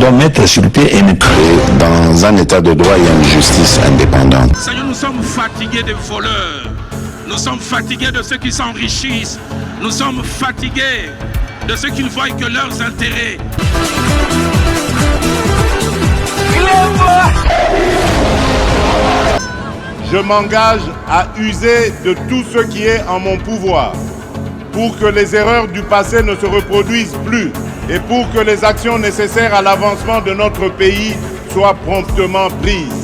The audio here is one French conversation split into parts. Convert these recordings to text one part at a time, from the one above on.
doit mettre sur le pied et mettre dans un état de droit et une justice indépendante. Seigneur, nous sommes fatigués des voleurs. Nous sommes fatigués de ceux qui s'enrichissent. Nous sommes fatigués de ceux qui ne voient que leurs intérêts. Je m'engage à user de tout ce qui est en mon pouvoir pour que les erreurs du passé ne se reproduisent plus et pour que les actions nécessaires à l'avancement de notre pays soient promptement prises.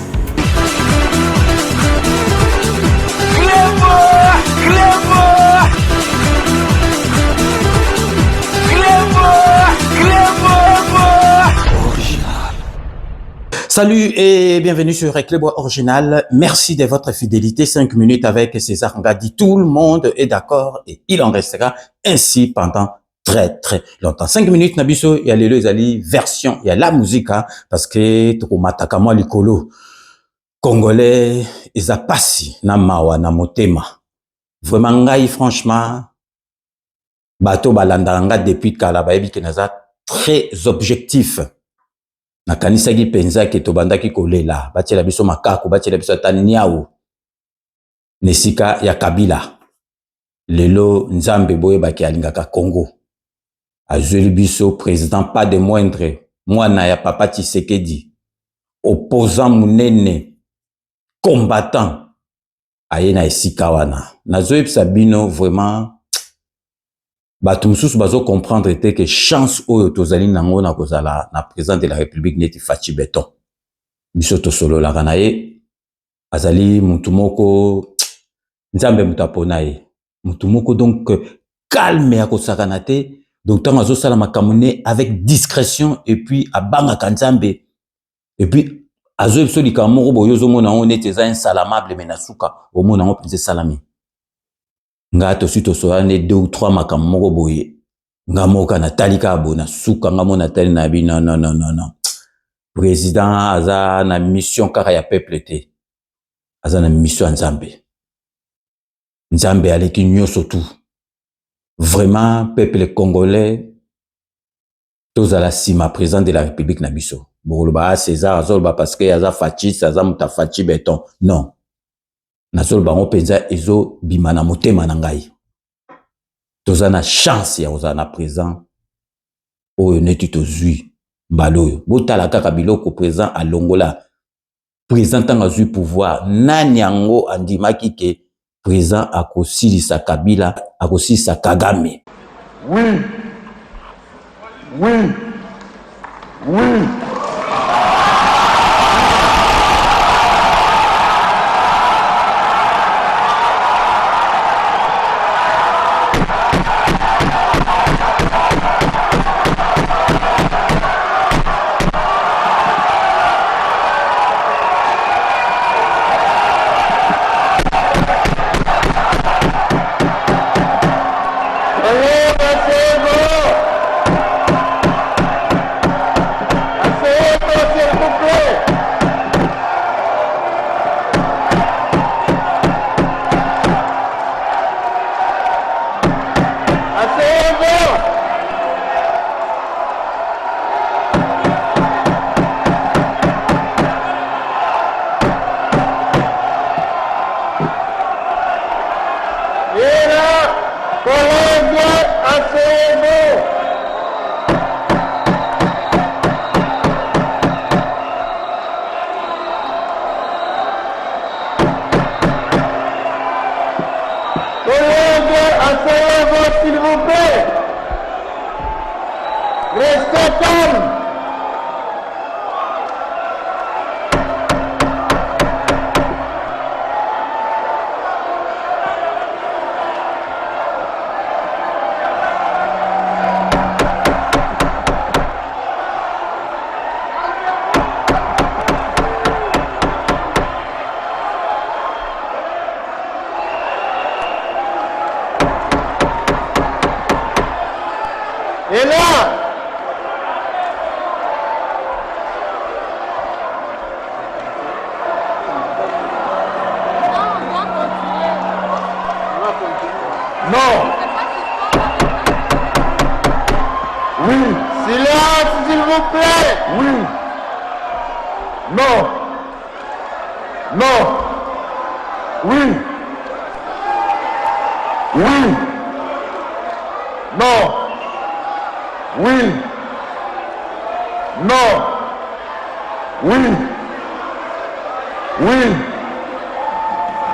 Salut et bienvenue sur Clébois Original. Merci de votre fidélité. 5 minutes avec César Ngadi. Tout le monde est d'accord et il en restera ainsi pendant très longtemps. 5 minutes Nabiso, il y a les Ezali version, il y a la musique parce que tokomataka mwa likolo congolais eza pasi na mawa na motema. Vraiment ngai franchement bato balandanga depuis kala bayebi ke naza très objectif. Nakanisaki penza ke tobandaki kolela batiela biso makako batiela biso taniao nesika ya Kabila lelo nzambe boye baki alingaka Congo azweli biso président pas de moindre mwana ya papa Tshisekedi opposant munene combattant ayena esika wana nazoyeb sabino vraiment bato mususu bazo comprendre te que chance oyo tozali nango na kozala na président de la République neti Fachi Beton biso tosololaka na ye azali mutu moko nzambe mutu apona ye mutu moko donc calme ya kosakana te donc tango azosala makambo ne avec discrétion et puis abangaka nzambe et puis azo biso likambo moko boyo ozomona ngo neti eza insalamable me na suka omona ngo mpenza esalami nga tosi tosoane 2 ou 3 makambo moko boye nga moka na talika abona suka nga mona tali na bi non président aza na mission kaka ya peuple te aza na mission ya nzambe aleki nyonso tout vraiment peuple congolais tozala sima président de la République na biso boloba César azoloba parce que aza Fachi aza muta Fachi Beton non nazolo bango penza ezo bimana motema na ngai toza na chance ya ozana présent oyo neti tozwi mbaloyo botala kaka biloko présent alongola présent tanga zui pouvoir nani yango andimaki ke présent akosilisa Kabila akosilisa Kagame. Oui. S'il vous plaît, restez calme. Et là, non. Oui, silence s'il vous vous plaît. Oui. Non. Non. Oui. Oui. Non. Oui. Non. Oui. Oui.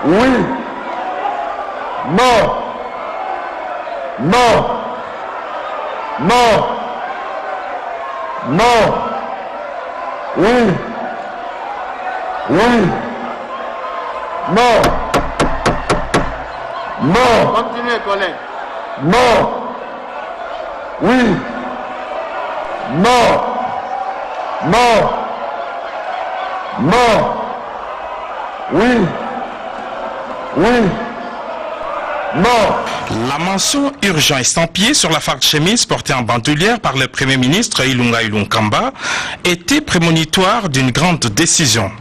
Oui. Non. Non. Non. Non. Oui. Oui. Non. Non. Continuez, collègue. Non. Oui. Non. Non. Non. Oui. Oui. Non. La mention urgent estampillée sur la farde chemise portée en bandoulière par le Premier ministre Ilunga Ilunkamba était prémonitoire d'une grande décision.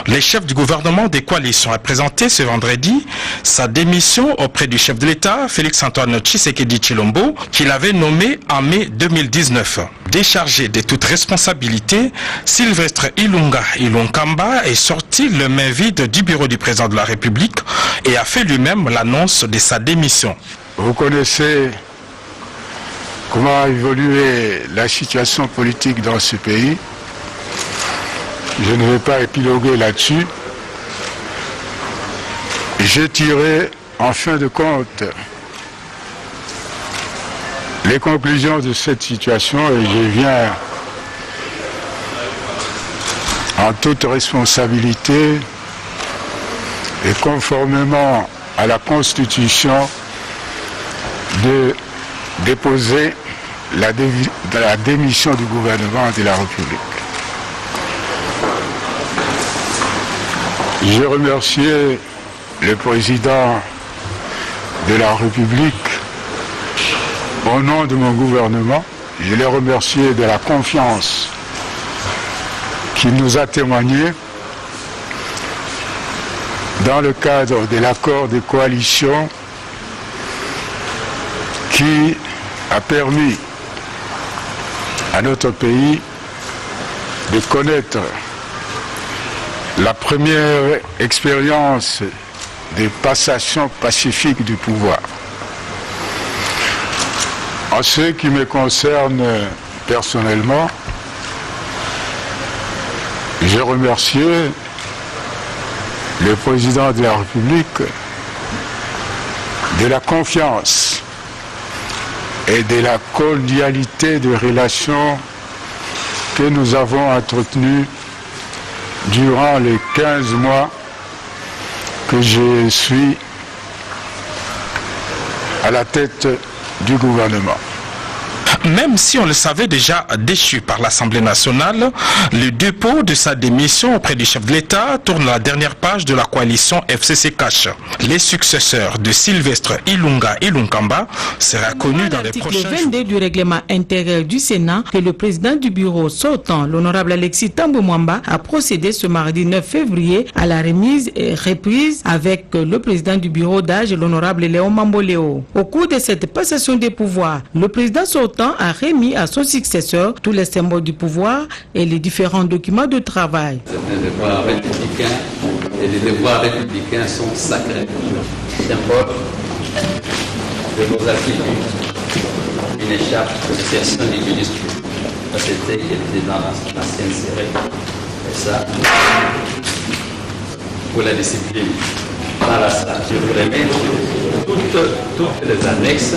Le chef du gouvernement des coalitions a présenté ce vendredi sa démission auprès du chef de l'État, Félix-Antoine Tshisekedi Tshilombo, qu'il avait nommé en mai 2019. Déchargé de toute responsabilité, Sylvestre Ilunga Ilunkamba est sorti le main vide du bureau du président de la République et a fait lui-même l'annonce de sa démission. Vous connaissez comment a évolué la situation politique dans ce pays. Je ne vais pas épiloguer là-dessus. J'ai tiré en fin de compte les conclusions de cette situation et je viens en toute responsabilité et conformément à la Constitution de déposer la démission du gouvernement de la République. Je remercie le président de la République au nom de mon gouvernement. Je l'ai remercié de la confiance qu'il nous a témoignée dans le cadre de l'accord de coalition qui a permis à notre pays de connaître la première expérience de passation pacifique du pouvoir. En ce qui me concerne personnellement, je remercie le président de la République de la confiance et de la cordialité de relations que nous avons entretenues durant les 15 mois que je suis à la tête du gouvernement. Même si on le savait déjà déchu par l'Assemblée nationale, le dépôt de sa démission auprès du chef de l'État tourne la dernière page de la coalition FCC Cash. Les successeurs de Sylvestre Ilunga Ilunkamba sera connu dans les prochains jours. L'article 22 du règlement intérieur du Sénat que le président du bureau sortant, l'honorable Alexis Thambwe Mwamba, a procédé ce mardi 9 février à la remise et reprise avec le président du bureau d'âge, l'honorable Léon Mamboléo. Au cours de cette passation des pouvoirs, le président sortant a remis à son successeur tous les symboles du pouvoir et les différents documents de travail. C'est un devoir républicain et les devoirs républicains sont sacrés. Symbole de nos attitudes, une écharpe de personne du ministre. C'était qui était dans l'ancienne série. Et ça, pour la discipline. Voilà ça. Je vous remets toutes les annexes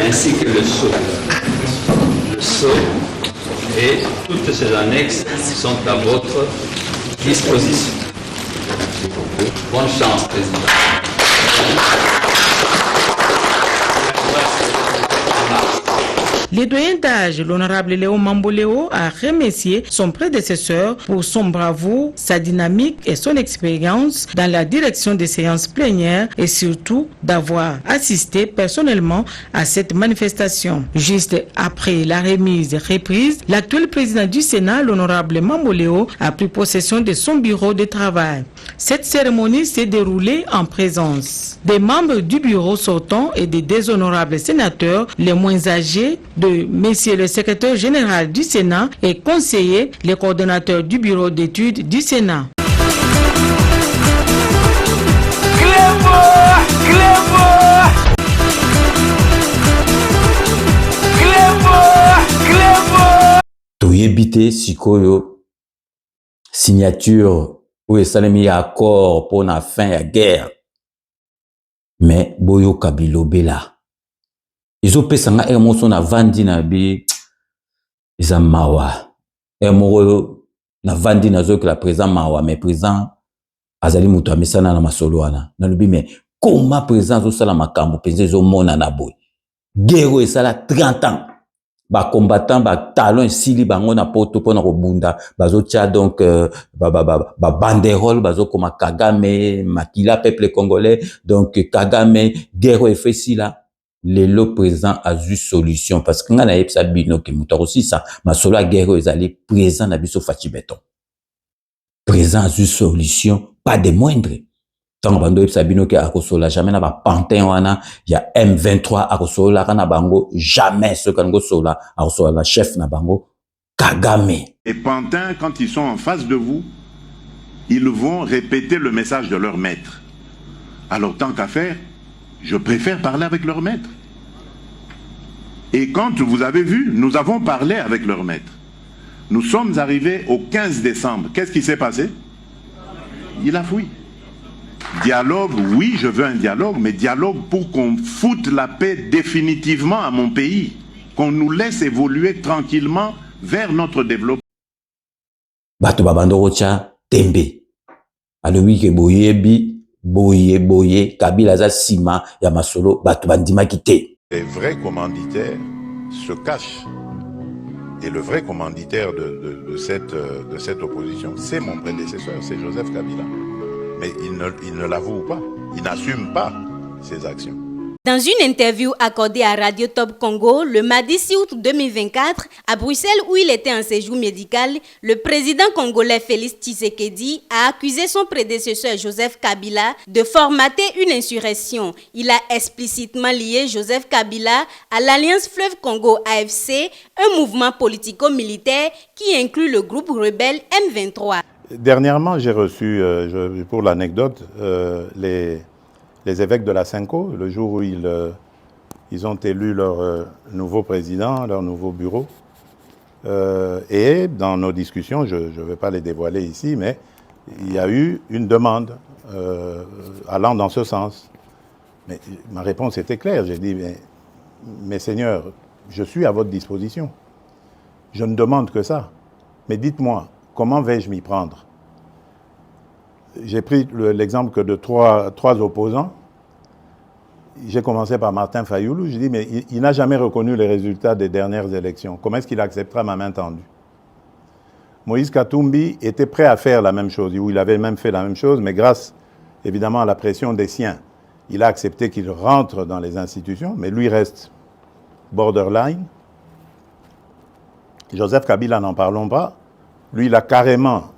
ainsi que le sceau. Le sceau et toutes ces annexes sont à votre disposition. Bonne chance, président. Le doyen d'âge, l'honorable Léon Mamboléo, a remercié son prédécesseur pour son bravoure, sa dynamique et son expérience dans la direction des séances plénières et surtout d'avoir assisté personnellement à cette manifestation. Juste après la remise et reprise, l'actuel président du Sénat, l'honorable Mamboléo, a pris possession de son bureau de travail. Cette cérémonie s'est déroulée en présence des membres du bureau sortant et des déshonorables sénateurs les moins âgés de Monsieur le secrétaire général du Sénat et conseiller, les coordonnateurs du bureau d'études du Sénat. Toyebite sikoyo signature ou esalemi accord pour la fin ya guerre. Mais boyo kabilo bela. Izo pesanga emoso na vandi na bi isa mawa. Emoro na vandi na zo que la présent mawa mais présent azali muto amisana na masolo wana. Na lubi mais comment présent zo sala makambo penze zo mona na boy. Guerre esala 30 ans. Ba combattant ba talon sili bango na poto pona ko bunda bazo tia donc ba banderole bazo koma Kagame makila peuple congolais donc Kagame guerre efesi là le présent a eu solution parce que ngana yepsa bino ke muto aussi ça masolo a guerre ezali présent na biso faci beton présent a eu solution pas de moindre. Tant bando yepsa bino ke akosola jamais na ba pantin wana ya M23 akosola kana bango jamais ce kango sola akosola la chef na bango Kagame. Et pantins, quand ils sont en face de vous, ils vont répéter le message de leur maître. Alors tant qu'à faire, je préfère parler avec leur maître. Et quand vous avez vu, nous avons parlé avec leur maître. Nous sommes arrivés au 15 décembre. Qu'est-ce qui s'est passé? Il a fui. Dialogue, oui, je veux un dialogue, mais dialogue pour qu'on foute la paix définitivement à mon pays, qu'on nous laisse évoluer tranquillement vers notre développement. Bato babando rocha tembe. Alobi ke boye Kabila za sima ya masolo bato bandima kite. Les vrais commanditaires se cachent. Et le vrai commanditaire de cette opposition, c'est mon prédécesseur, c'est Joseph Kabila. Mais il ne l'avoue pas, il n'assume pas ses actions. Dans une interview accordée à Radio Top Congo le mardi 6 août 2024 à Bruxelles où il était en séjour médical, le président congolais Félix Tshisekedi a accusé son prédécesseur Joseph Kabila de formater une insurrection. Il a explicitement lié Joseph Kabila à l'Alliance Fleuve Congo AFC, un mouvement politico-militaire qui inclut le groupe rebelle M23. Dernièrement, j'ai reçu, pour l'anecdote, les évêques de la Cinco, le jour où ils ont élu leur nouveau président, leur nouveau bureau. Et dans nos discussions, je ne vais pas les dévoiler ici, mais il y a eu une demande allant dans ce sens. Mais ma réponse était claire. J'ai dit, mais seigneurs, je suis à votre disposition. Je ne demande que ça. Mais dites-moi, comment vais-je m'y prendre? J'ai pris l'exemple que de trois opposants. J'ai commencé par Martin Fayoulou. Je dis, mais il n'a jamais reconnu les résultats des dernières élections. Comment est-ce qu'il acceptera ma main tendue? Moïse Katumbi était prêt à faire la même chose, ou il avait même fait la même chose, mais grâce évidemment à la pression des siens, il a accepté qu'il rentre dans les institutions, mais lui reste borderline. Joseph Kabila, n'en parlons pas. Lui, il a carrément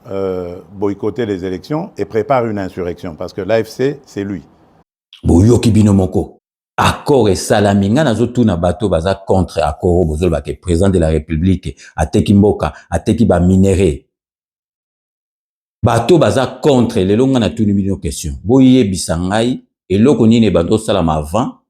boycotté les élections et prépare une insurrection, parce que l'AFC, c'est lui. Boyoki binomoko. Accord et salaminga nazo tuna bato baza contre accord bozol ba ke président de la République ateki mboka ateki ba minéré. Bato baza contre le longa na tuni million question. Boye bisangai eloko nini bando salama avant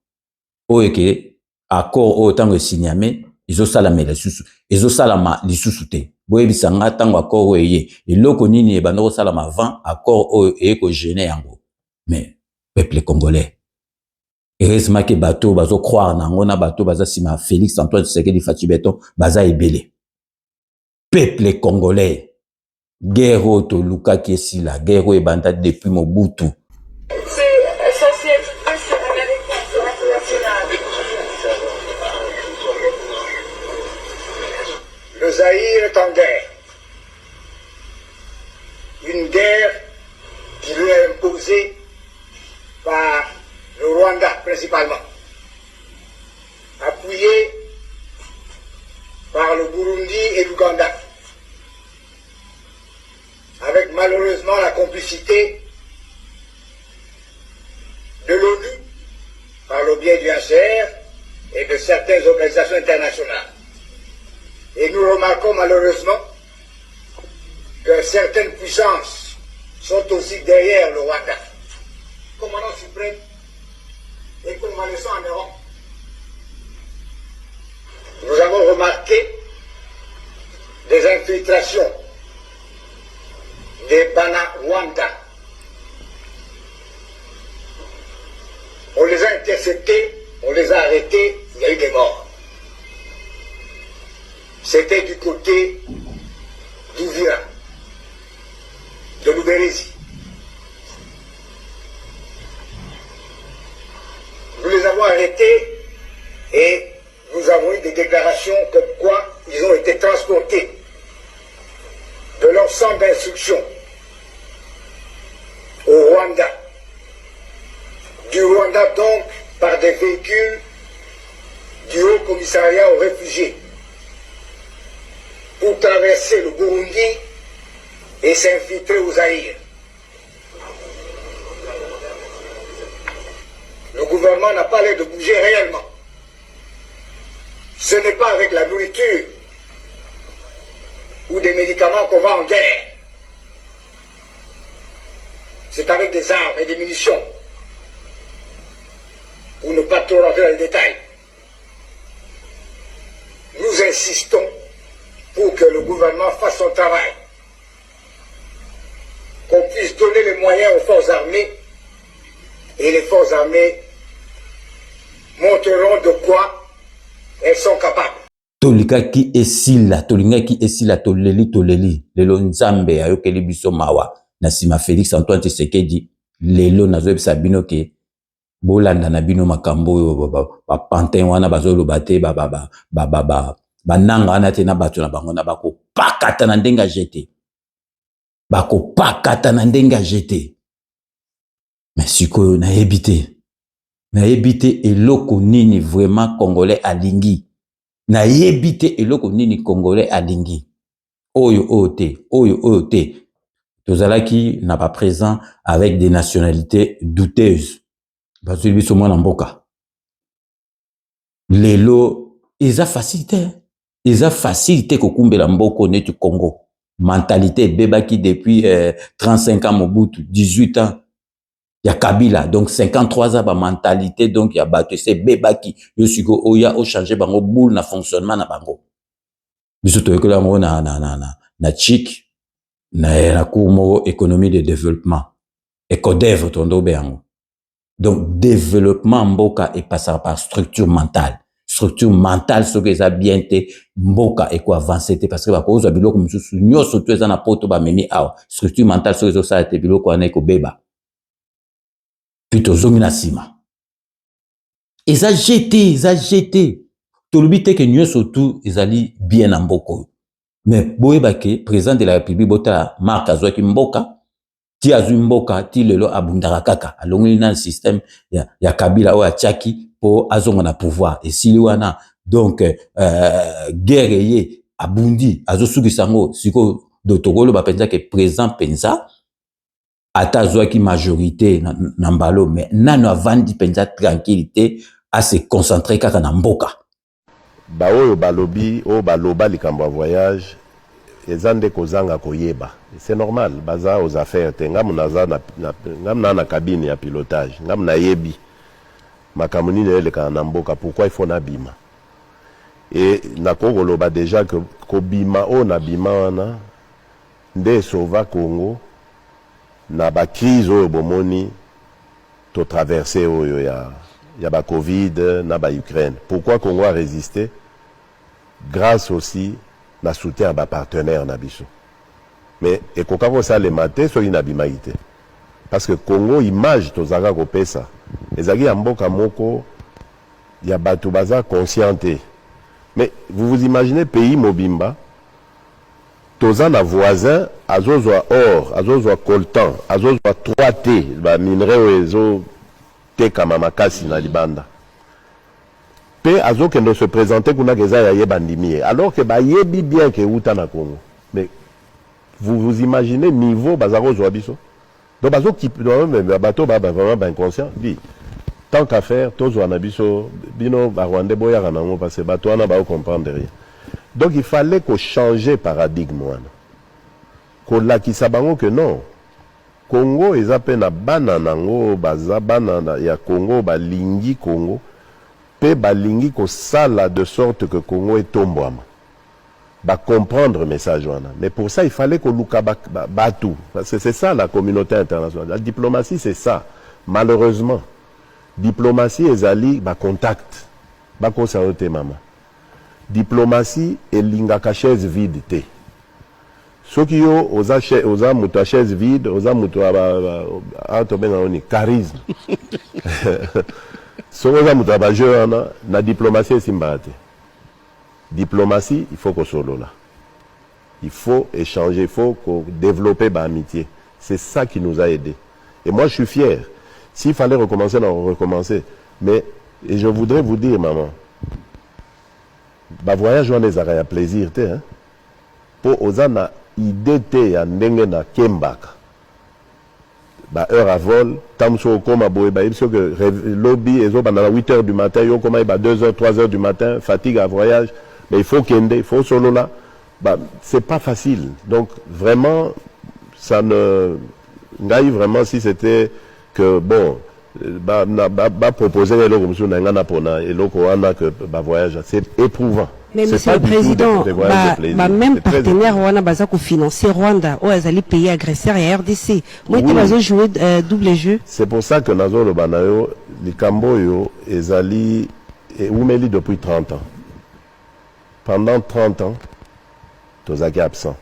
oyeke accord o tango signame izo salama lisusu izo salama lisusu te. Boye bisanga tango accord oyeye eloko nini bando salama avant accord o eko gêner yango. Mais peuple congolais. Heureusement que bateau bazo croire nangona bateau baza sima Félix Antoine Tshisekedi Faci Beton baza ebele. Peuple congolais. Guerre to luka kiesi la guerre e banda depuis Mobutu. Le Zaïre est en guerre. Une guerre qui lui est imposée par le Rwanda principalement, appuyé par le Burundi et l'Ouganda, avec malheureusement la complicité de l'ONU par le biais du HCR et de certaines organisations internationales. Et nous remarquons malheureusement que certaines puissances sont aussi derrière le Rwanda. Commandant suprême et convalescent en Europe. Nous avons remarqué des infiltrations des Bana-Rwanda. On les a interceptés, on les a arrêtés, il y a eu des morts. C'était du côté d'Ouvira, de Luberizi. Nous les avons arrêtés et nous avons eu des déclarations comme quoi ils ont été transportés de leur centre d'instruction au Rwanda. Du Rwanda donc par des véhicules du Haut Commissariat aux réfugiés pour traverser le Burundi et s'infiltrer aux Zaïre. Le gouvernement n'a pas l'air de bouger réellement. Ce n'est pas avec la nourriture ou des médicaments qu'on va en guerre. C'est avec des armes et des munitions. Pour ne pas trop rentrer dans les détails. Nous insistons pour que le gouvernement fasse son travail. Qu'on puisse donner les moyens aux forces armées et les forces armées montreront de quoi elles sont capables. Tolikaki esila, tolingaki esila toleli. Lelo nzambe ayokeli biso mawa. Nasima Félix Antoine Tshisekedi, lelo nazoyebisa bino ke bolanda na bino makambo ba pantin wana bazolo bate bananga wana te na bato na bango na bako pakata na ndenga jeté. Bako pakata na ndenga jeté. Mais siko na ebité. Na ebité eloko nini vraiment congolais alingi. Na ebité eloko nini congolais alingi. Oyo ote. Tozalaki n'a pas présent avec des nationalités douteuses. Bazuli biso mwana mboka. Lelo eza facilité kokumbela mboko netu Congo. Mentalité bebaki depuis 35 ans Mobutu, 18 ans ya Kabila, donc 53 ans ba mentalité donc ya bato c'est bebaki yo siko oya o changer bango boule na fonctionnement na bango. Biso toyekola ngo na chic na kumo économie de développement. Ecodev tondo beango. Donc, développement mboka et passera par structure mentale. Structure mentale, ce que ça bien été, mboka et quoi avancer, parce que la cause de bilo comme sous nyo surtout les ana poto ba meni awa. Structure mentale, ce que ça a été bilo quoi neko beba. Plutôt zomina sima. Et ça jeté. Tolubite que nyo surtout ils ali bien en mboko. Mais boebake, président de la République bota Marc Azwaki mboka. Ti azumboka ti lelo abundaka kaka alongoli na système ya Kabila o achaki po azonga na pouvoir et sili wana donc guerre ye abundi azosukisa ngo siko dotokolo bapenza ke présent penza ata azwaki majorité na mbalo mais nano avandi penza tranquillité à se concentrer kaka na mboka ba oyo balobi o baloba likambo voyage ezande kozanga koyeba. C'est normal, baza aux affaires, ngamna na cabine ya pilotage, ngamna yebi. Makamuni le kanamboka, pourquoi il faut nabima? Et nakoko loba déjà que kobima o nabima wana nde sauva Congo na ba crise o bomoni to traverser oyo ya ba Covid na ba Ukraine. Pourquoi Congo a résisté? Grâce aussi na soutien à ba partenaire na biso. Mais et kokako ça les maté so inabimaité. Parce que Congo image tozanga ko pesa. Ezaki ya mboka moko ya batu baza conscienté. Mais vous imaginez pays mobimba tozana voisin azozwa or, azozwa coltan, azozwa 3T, ba minerai ezo teka makasi na libanda. Pe azo kendo se présenter kuna keza ya yebandimie alors que ba yebi bien que uta na Congo. Mais vous imaginez niveau bazaro zo biso. Donc bazo qui même bateau ba vraiment inconscient dit tant qu'à faire, tous on a biso, bino, Rwandais, boya, ranango, parce que batouana, ba comprendre rien. Donc il fallait qu'on change paradigme, qu'on lakisa bango que non. Congo, ils appellent na bananango, baza banana, ya Congo, balingi Congo, pe balingi ko sala de sorte que Congo est tombouama. Ba comprendre le message. Mais pour ça, il fallait qu'on luka batou. C'est ça la communauté internationale. La diplomatie, c'est ça. Malheureusement, diplomatie et ali ba contact. Ba konsaote maman. Diplomatie et lingaka chaise vide te. Ceux qui ont osa muta chaise vide, osa muta charisme. Ceux qui ont muta jeu na diplomatie simbate. Diplomatie, il faut qu'on soit là. Il faut échanger, il faut développer l'amitié. C'est ça qui nous a aidés. Et moi, je suis fier. S'il fallait recommencer, on recommencer. Mais, et je voudrais vous dire, maman, voyage, on les a plaisir, hein. Pour osana idée te ndenge na kembaka. Heure à vol, tamso koma boye ba parce que lobby et à 8 h du matin, yo koma ba 2 h, 3 h du matin, fatigue à voyage. Mais il faut kende, il faut solo là. C'est pas facile. Donc vraiment, ça ne ngaï vraiment si c'était que bon, proposer les comme sur n'engana pona et loko ana que voyage, c'est éprouvant. Mais monsieur le président, même partenaire wana baza ko financer Rwanda, ou azali pays agresseur et RDC. Moi tu vas jouer double jeu. C'est pour ça que nazo le banayo, les Camboyo ezali et Oumeli depuis 30 ans. Pendant 30 ans, tozaki absent.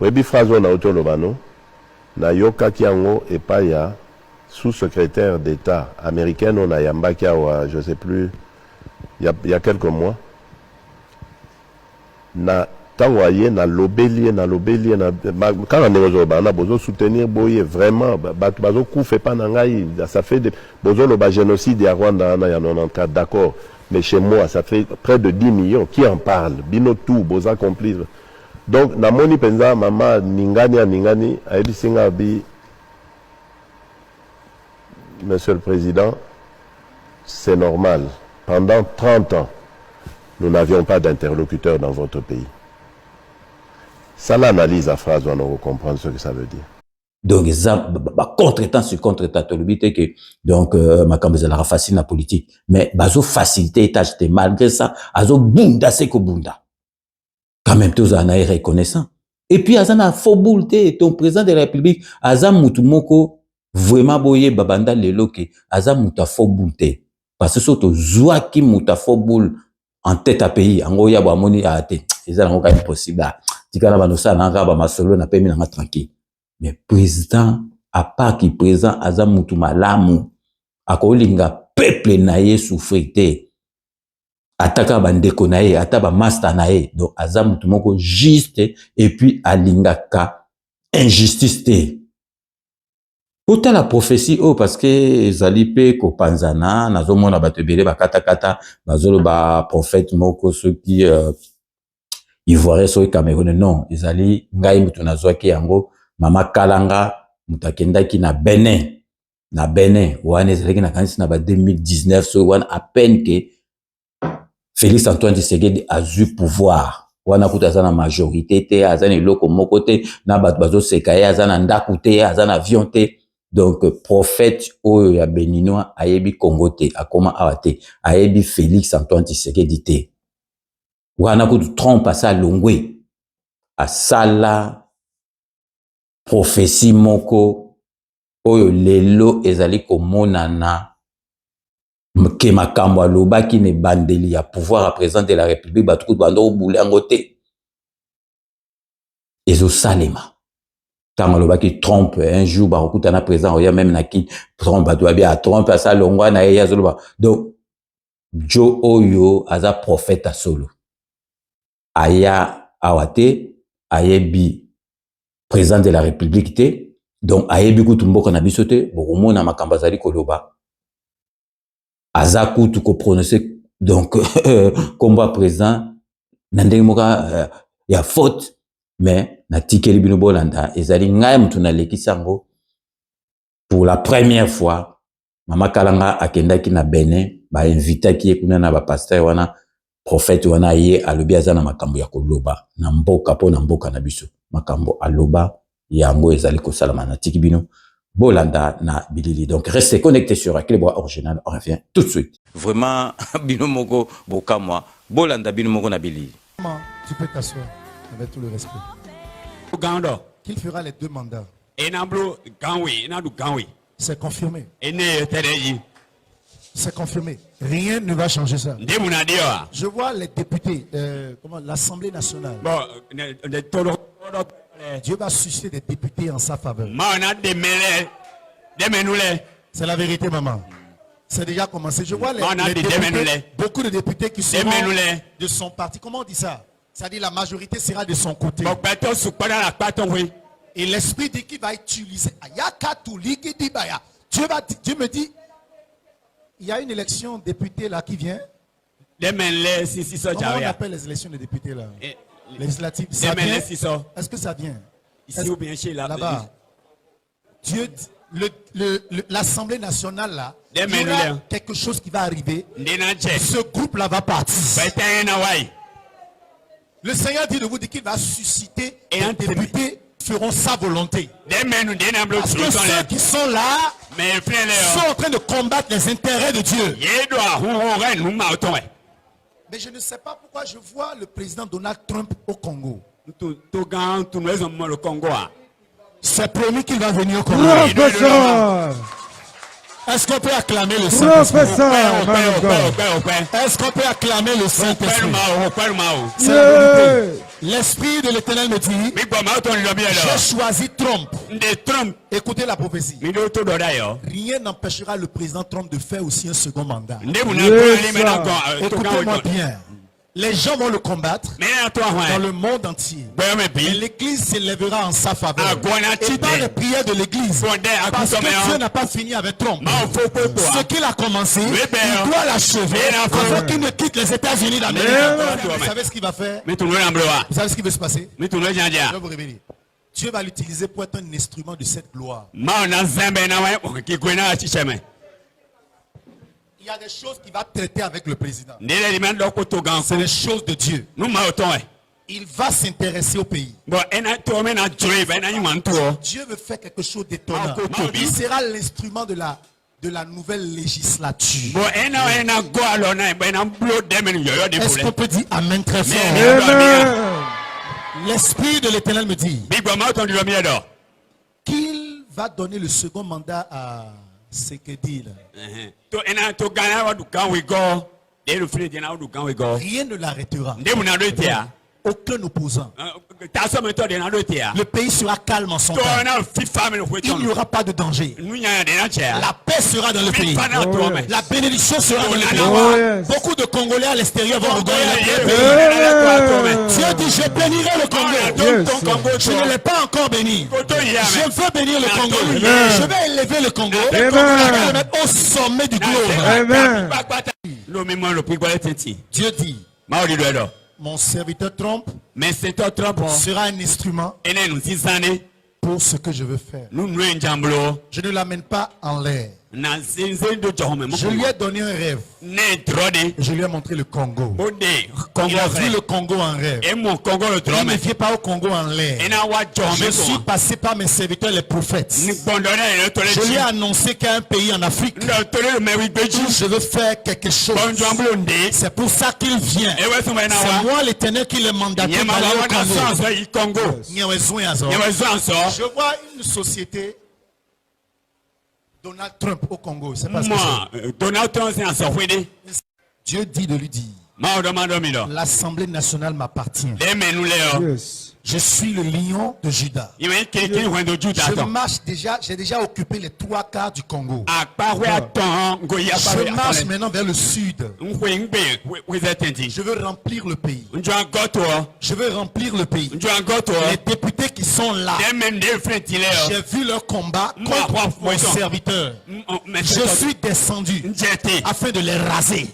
Webi frazo na auto lobano, na yoka kiango et pas ya sous-secrétaire d'État américain, on a yambaki awa, je sais plus, il y a quelques mois. Na tawaye na lobeli na quand on est au bana bozo soutenir boye vraiment bazo koufe pas na ngai, ça fait bozo le génocide ya Rwanda na ya 94 d'accord. Mais chez moi, ça fait près de 10 millions. Qui en parle? Bino tout, boza complice. Donc, na moni penza, maman, ningani, aïdi singa bi, Monsieur le Président, c'est normal. Pendant 30 ans, nous n'avions pas d'interlocuteur dans votre pays. Ça l'analyse à phrase, on va comprendre ce que ça veut dire. Donc, ça, contre-temps sur contre-temps, que, donc, ma cambezala facile la politique. Mais, bazo facilité, tâche malgré ça, azo bunda, c'est que bunda. Quand même, tous en a reconnaissant. Et puis, azana faux boulte, ton président de la République, azam mutumoko, vraiment boye babanda lelo ke, azam muta faux boulte. Parce que surtout, zouaki muta faux boule en tête à pays, en gros, y'a moni à te. C'est ça, c'est impossible. Tikana banosa, n'anga, ma solo, n'a pas mis n'anga tranquille. Mais président, à part qui présent, azam mutu malamu, akolinga peuple naye souffrité. Ataka bandeko naye, ataba master naye. Donc, azam mutu moko juste, et puis alingaka injustice te. Pourtant la prophétie, oh, parce que zalipe ko panzana, nazomona batebele ba kata, bazolo ba prophète moko, ceux qui, ivoiraient sur Cameroun, non, ils allaient, ngai mutu nazwaki yango, mama kalanga, mutakenda ki na Benin, wane ezalaki na kanisi na ba 2019, so wane à peine que Félix Antoine Tshisekedi a eu pouvoir, wana kuta azana majorité te, azana iloko moko te, na bato bazo sekaye, azana ndaku te, azana avion te. Donc, prophète oyo ya Beninois ayebi Congo te, akoma awate, ayebi Félix Antoine Tshisekedi te. Wana kutu trompe asa longwe, asala prophétie moko, oyo lelo ezali komonana, ke makambo aloba ki ne bandeli ya pouvoir à président de la République, batuku bando boule angote. Ezo salema. Tant aloba ki trompe, un jour, barokuta na président, oya même na ki trompe, adoua bien, trompe asa longwa na eya zoloba. Donc, Joe Oyo, aza prophète à solo. Aya awate, ayebi président de la République te, donc ayebi kutumboka na bisote, bokumo na makambazali koloba. Aza kutu ko prononcer, donc, combat président, nandeng moka, ya faute, mais na tikeli bino bolanda, ezali ngai mutu na leki sango, pour la première fois, Mama Kalanga akendaki na Benin, ba invitaki ye kuna na ba pasteur wana prophète wana ye alobi aza na makambo ya koloba na mboka po na mboka na biso. Makambo aloba yango ezali kosalama na tiki bino bolanda na bilili. Donc restez connectés sur Clébrois Original, on revient tout de suite. Vraiment bino moko bokamwa bolanda bino moko na bilili. Tu peux t'asseoir avec tout le respect. Qu'il fera les 2 mandats. C'est confirmé. C'est confirmé. Rien ne va changer ça. Je vois les députés, l'Assemblée nationale. Dieu va susciter des députés en sa faveur. C'est la vérité, maman. C'est déjà commencé. Je vois les députés, beaucoup de députés qui seront de son parti. Comment on dit ça? C'est-à-dire la majorité sera de son côté. Et l'esprit dit qu'il va utiliser. Dieu me dit, il y a une élection député là qui vient. Comment on appelle les élections de députés là? Législatives. Est-ce que ça vient? Ici ou bien chez là-bas. Dieu, l'Assemblée nationale là, il y aura quelque chose qui va arriver. Ce groupe là va partir. Le Seigneur dit de vous dire qu'il va susciter et un député feront sa volonté. Parce que ceux qui sont là sont en train de combattre les intérêts de Dieu. Mais je ne sais pas pourquoi je vois le président Donald Trump au Congo. C'est promis qu'il va venir au Congo. Est-ce qu'on peut acclamer le Saint-Esprit? Est-ce qu'on peut acclamer le Saint-Esprit? L'Esprit de l'Éternel me dit, j'ai choisi Trump. Écoutez la prophétie. Rien n'empêchera le président Trump de faire aussi un second mandat. Écoutez-moi bien. Les gens vont le combattre dans le monde entier. Et l'Église s'élèvera en sa faveur. Et par les prières de l'Église, parce que Dieu n'a pas fini avec Trump. Ce qu'il a commencé, il doit l'achever avant qu'il ne quitte les États-Unis d'Amérique. Vous savez ce qu'il va faire? Vous savez ce qui va se passer? Je vais vous révéler. Dieu va l'utiliser pour être un instrument de cette gloire. Il y a des choses qu'il va traiter avec le président. C'est des choses de Dieu. Il va s'intéresser au pays. Dieu veut faire quelque chose d'étonnant. Il sera l'instrument de la nouvelle législature. Est-ce qu'on peut dire Amen très fort? L'Esprit de l'Éternel me dit qu'il va donner le second mandat à Sekedi. Rien ne l'arrêtera. Aucun opposant. Le pays sera calme en son temps. Il n'y aura pas de danger. La paix sera dans le pays. La bénédiction sera dans le pays. Beaucoup de Congolais à l'extérieur vont regarder la paix. Dieu dit, je bénirai le Congo. Je ne l'ai pas encore béni. Je veux bénir le Congo. Je vais élever le Congo. Je vais le mettre au sommet du globe. Dieu dit, mon serviteur Trump sera un instrument pour ce que je veux faire. Je ne l'amène pas en l'air. Je lui ai donné un rêve. Je lui ai montré le Congo. Il a vu le Congo en rêve. Il ne vient pas au Congo en l'air. Je suis passé par mes serviteurs les prophètes. Je lui ai annoncé qu'il y a un pays en Afrique où je veux faire quelque chose. C'est pour ça qu'il vient. C'est moi l'Éternel qui l'ai mandaté d'aller au Congo. Je vois une société Donald Trump au Congo, c'est pas ce que c'est. Dieu dit de lui dire, l'Assemblée nationale m'appartient. Je suis le lion de Juda. Je marche déjà, j'ai déjà occupé les 3/4 du Congo. Je marche maintenant vers le sud. Je veux remplir le pays. Je veux remplir le pays. Les députés qui sont là, j'ai vu leur combat contre mon serviteur. Je suis descendu afin de les raser.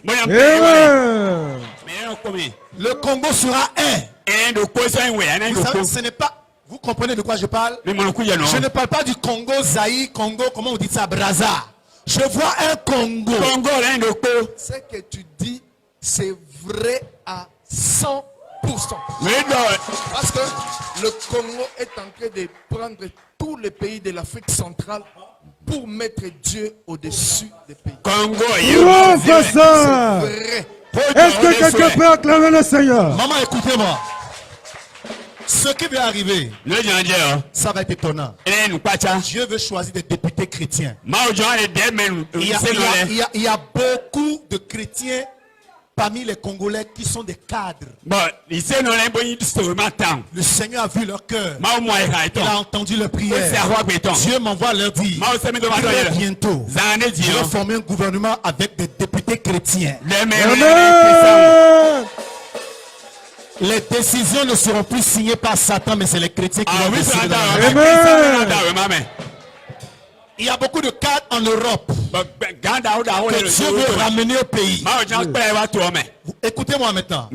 Le Congo sera un. Vous savez, ce n'est pas. Vous comprenez de quoi je parle? Je ne parle pas du Congo, Zaïre, Congo, comment on dit ça, Brazza. Je vois un Congo. Ce que tu dis, c'est vrai à 100%. Parce que le Congo est en train de prendre tous les pays de l'Afrique centrale pour mettre Dieu au-dessus des pays. Professeur! Est-ce que quelqu'un peut acclamer le Seigneur? Maman, écoutez-moi. Ce qui va arriver, ça va être étonnant. Dieu veut choisir des députés chrétiens. Il y a beaucoup de chrétiens parmi les Congolais qui sont des cadres. Le Seigneur a vu leur cœur. Il a entendu leur prière. Dieu m'envoie leur dire très bientôt, je vais former un gouvernement avec des députés chrétiens. Amen. Les décisions ne seront plus signées par Satan, mais c'est les chrétiens qui vont décider. Amen. Il y a beaucoup de cadres en Europe que Dieu veut ramener au pays. Écoutez-moi maintenant.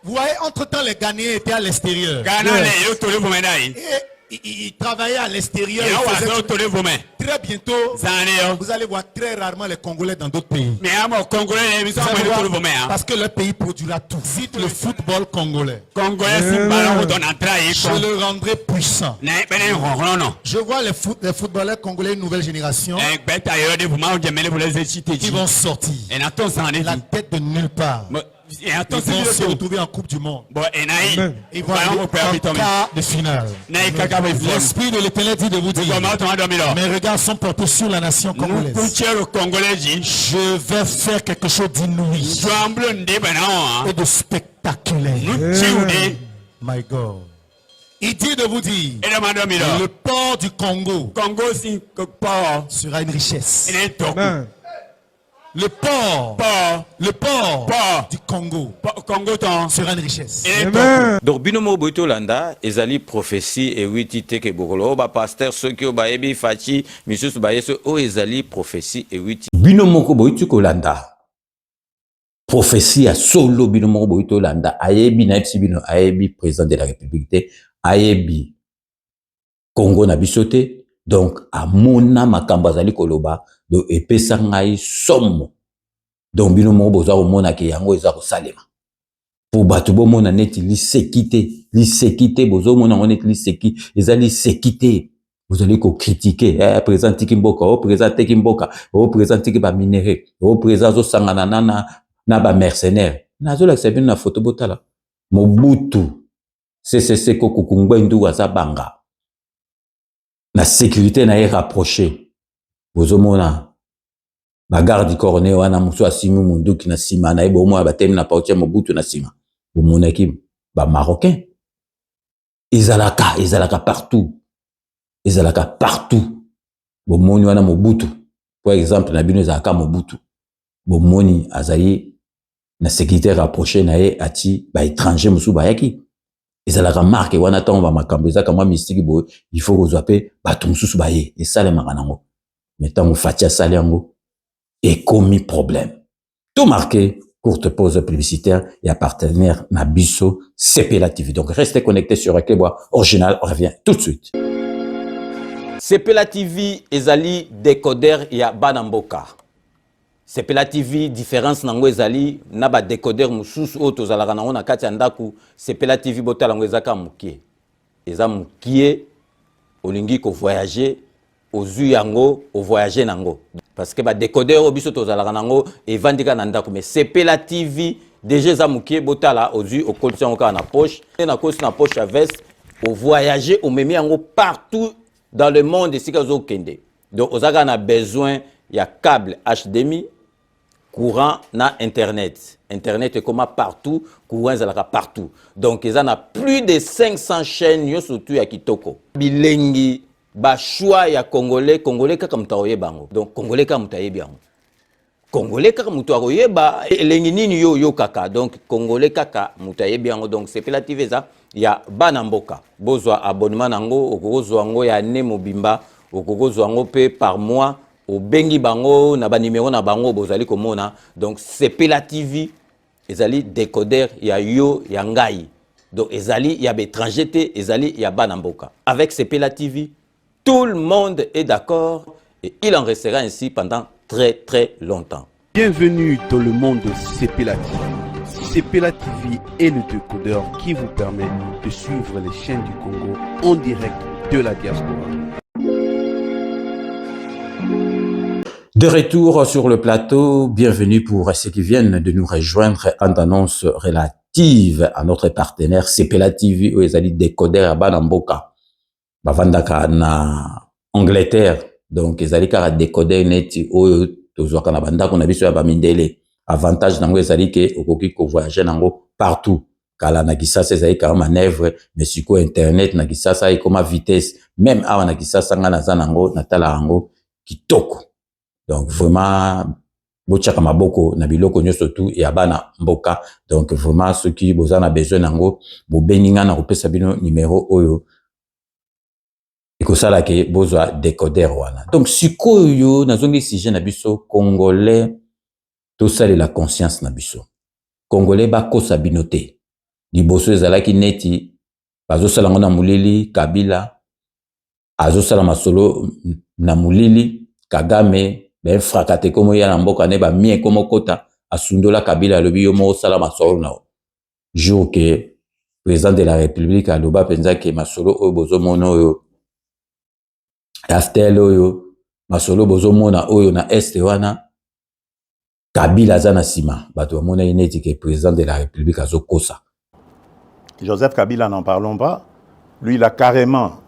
Vous voyez, entre-temps, les Ghanéens étaient à l'extérieur. Ils travaillaient à l'extérieur. Très bientôt, vous allez voir très rarement les Congolais dans d'autres pays. Parce que le pays produira tout. Cite le football congolais. Je le rendrai puissant. Je vois les footballeurs congolais, une nouvelle génération, qui vont sortir la tête de nulle part. Ils vont se retrouver en Coupe du Monde. Ils vont aller en quart de finale. L'Esprit de l'Éternel dit de vous dire, mes regards sont portés sur la nation congolaise. Je vais faire quelque chose d'inouï et de spectaculaire. My God. Il dit de vous dire, le port du Congo sera une richesse. Le port du Congo sera une richesse. Donc binomo boito landa ezali prophétie et witi teke bokolo ba pasteur ceux qui ba ebi fachi misusu ba yeso o ezali prophétie et witi binomo ko boito kolanda prophétie à solo binomo boito landa ayebi na bino ayebi président de la République ayebi Congo na bisote. Donc, à mona makamba zali koloba, donc epesa ngai somme. Donc, bino mo boza o mona ke yango eza ko salema. Pour batu bo mona neti li sekite bozo mona neti li seki, ezali sekite. Vous allez ko critiquer, président Tikimboka, président Tekimboka, président Tikiba minéré, président zo sangana na ba mercenaire. Nazo la sebino na photo botala. Mobutu. CCC ko kukungba ndu wazabanga. La sécurité n'a pas rapproché. Vous mona bagarre du cornet wana muso asimi mundu ki na sima na ebo mo abatemi na pautia Mobutu na sima. Vous mona ki ba marocain. Izalaka partout. Izalaka partout. Vous moni wana Mobutu. Par exemple na bino zaka Mobutu. Vous moni azayi na sécurité rapproché na ye ati ba étranger musu ba yaki. Et ça la remarque, on attend, on va m'accomber comme mystique, il faut que vous appelez, batum sous baye, et ça les maranango. Mettons, on fatia saliango, et commis problème. Tout marqué, courte pause publicitaire, et à partenaire, Nabiso, CPLA TV. Donc, restez connectés sur Ekleboa Original, on revient tout de suite. CPLA TV, ezali décodeur, ya Banamboka. CPLA TV, différence nango ezali, naba décodeur mususu oto zalaka nango na kati ya ndaku, CPLA TV botala ngo ezaka mukie. Eza mukie, olingi ko voyager, ozu yango, o voyager nango. Parce que ba décodeur obiso to zalaka nango, evandika na ndaku. Mais CPLA TV, déjà eza mukie, botala, ozu, o kolti yango ka na poche, na kosi na poche à veste, o voyager, o memi yango partout dans le monde, ici ka zo kende. Donc, ozaka na besoin, il y a câble HDMI, courant na internet. Internet est comme partout, courant est partout. Donc, il y a plus de 500 chaînes surtout à Kitoko. Bilengi, ba choix ya Congolais kaka mutaoye bango. Donc, Congolais kaka mutaye bango. Congolais kaka mutaoye ba elengi nini yo kaka. Donc, Congolais kaka mutaye bango. Donc, c'est relatif ça. Il y a Banamboka. Bozwa abonnement nango, okozwa ngo ya ne mobimba, okozwa ngo pe par mois. Au bengi bango na ba numéro na bango bozali komona. Donc CPLA TV ezali décodeur ya yo ya ngai. Donc ezali ya étranger te ezali ya Banamboka. Avec CPLA TV tout le monde est d'accord et il en restera ainsi pendant très très longtemps. Bienvenue dans le monde de Sepela TV. Sepela TV est le décodeur qui vous permet de suivre les chaînes du Congo en direct de la diaspora. De retour sur le plateau, bienvenue pour ceux qui viennent de nous rejoindre en annonce relative à notre partenaire Sepela TV où ils allaient décoder à Banamboka. Bavandaka na Angleterre, donc ils allaient car décoder neti ou tozwaka na bandako na biso ya bamindele. Avantage nango ezali ke okoki ko voyager nango partout. Kala na kisasa ezali ka manœuvre, mais siko internet na kisasa ikoma vitesse, même awa na kisasa nga naza nango natala nango kitoko. Donc vraiment bochaka maboko na biloko nyoso tu ya bana mboka. Donc vraiment ceux qui bozana besoin nango bo beninga na kopesa bino numéro oyo ekosala ke bozwa décodeur wana. Donc sikoyo nazongi sujet na biso congolais tout ça la conscience na biso. Congolais ba kosa binote. Liboso ezalaki neti bazosala ngo na mulili Kabila azosala masolo na mulili Kagame ben frakate komo ya na mboka ne ba mie komo kota asundola Kabila lobi yo mo sala masolo na jour que président de la République aloba penza ke masolo oyo bozo mono oyo after oyo masolo bozo mona oyo na este wana Kabila zana sima bato amona ineti ke président de la République azokosa. Joseph Kabila, n'en parlons pas. Lui, il a carrément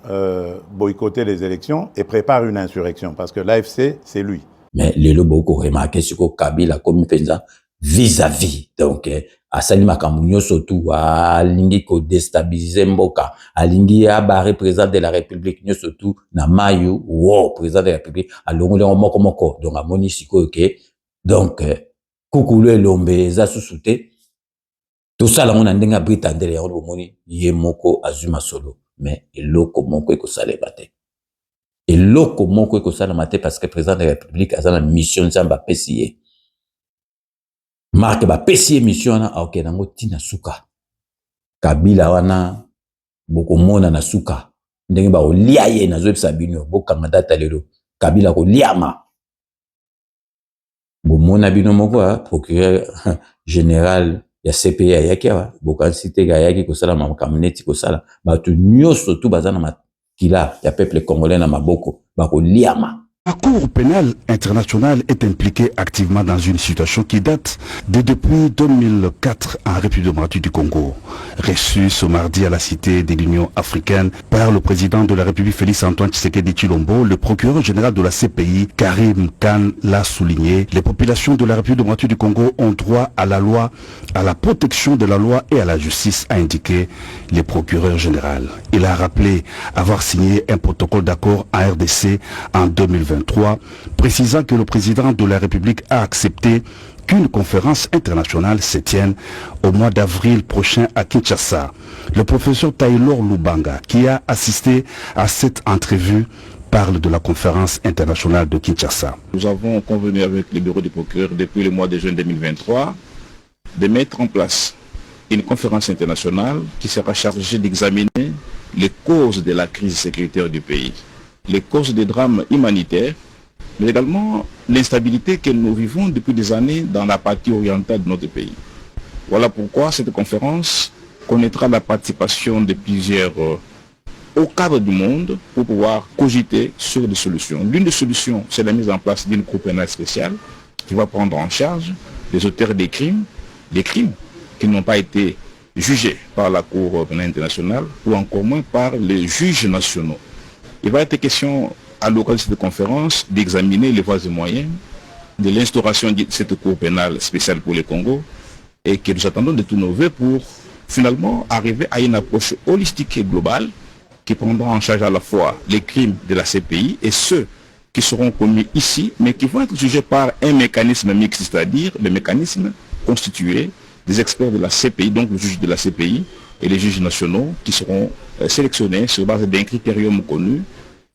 boycotté les élections et prépare une insurrection parce que l'AFC, c'est lui. Mais le beaucoup remarqué sur que Kabila comme penza vis-à-vis. Donc, asali makamunyo surtout a lingi ko déstabiliser mboka, a lingi a barré président de la République nyo surtout na mayu wow président de la République a longole moko. Donc a moni siko ke donc kukulu lombe za susute tout ça là on a ndenga britandele ya moni ye moko azuma solo mais eloko moko ekosala bate eloko moko ekosala mate parce que président de la République a la mission nzamba pesiye marque ba pesiye mission na ok nango tina suka Kabila wana boko mona na suka ndenge ba olia ye na zo sabino bokanga data lelo Kabila ko liama bomona bino moko procureur général ya CPI yaki wa bokansite ga yaki kosala makamneti kosala batu nyoso tu bazana makila ya peuple congolais na maboko bako liama. La Cour pénale internationale est impliquée activement dans une situation qui date de depuis 2004 en République démocratique du Congo. Reçu ce mardi à la Cité de l'Union africaine par le président de la République Félix-Antoine Tshisekedi Tshilombo, le procureur général de la CPI, Karim Khan, l'a souligné. Les populations de la République démocratique du Congo ont droit à la loi, à la protection de la loi et à la justice, a indiqué le procureur général. Il a rappelé avoir signé un protocole d'accord en RDC en 2023, précisant que le président de la République a accepté qu'une conférence internationale se tienne au mois d'avril prochain à Kinshasa. Le professeur Taylor Lubanga, qui a assisté à cette entrevue, parle de la conférence internationale de Kinshasa. Nous avons convenu avec le bureau du procureur depuis le mois de juin 2023 de mettre en place une conférence internationale qui sera chargée d'examiner les causes de la crise sécuritaire du pays, les causes des drames humanitaires, mais également l'instabilité que nous vivons depuis des années dans la partie orientale de notre pays. Voilà pourquoi cette conférence connaîtra la participation de plusieurs hauts cadres du monde pour pouvoir cogiter sur des solutions. L'une des solutions, c'est la mise en place d'une cour pénale spéciale qui va prendre en charge les auteurs des crimes qui n'ont pas été jugés par la Cour pénale internationale ou encore moins par les juges nationaux. Il va être question à l'occasion de cette conférence d'examiner les voies et moyens de l'instauration de cette cour pénale spéciale pour le Congo et que nous attendons de tous nos voeux pour finalement arriver à une approche holistique et globale qui prendra en charge à la fois les crimes de la CPI et ceux qui seront commis ici mais qui vont être jugés par un mécanisme mixte, c'est-à-dire le mécanisme constitué des experts de la CPI, donc le juge de la CPI et les juges nationaux qui seront sélectionnés sur base d'un critérium connu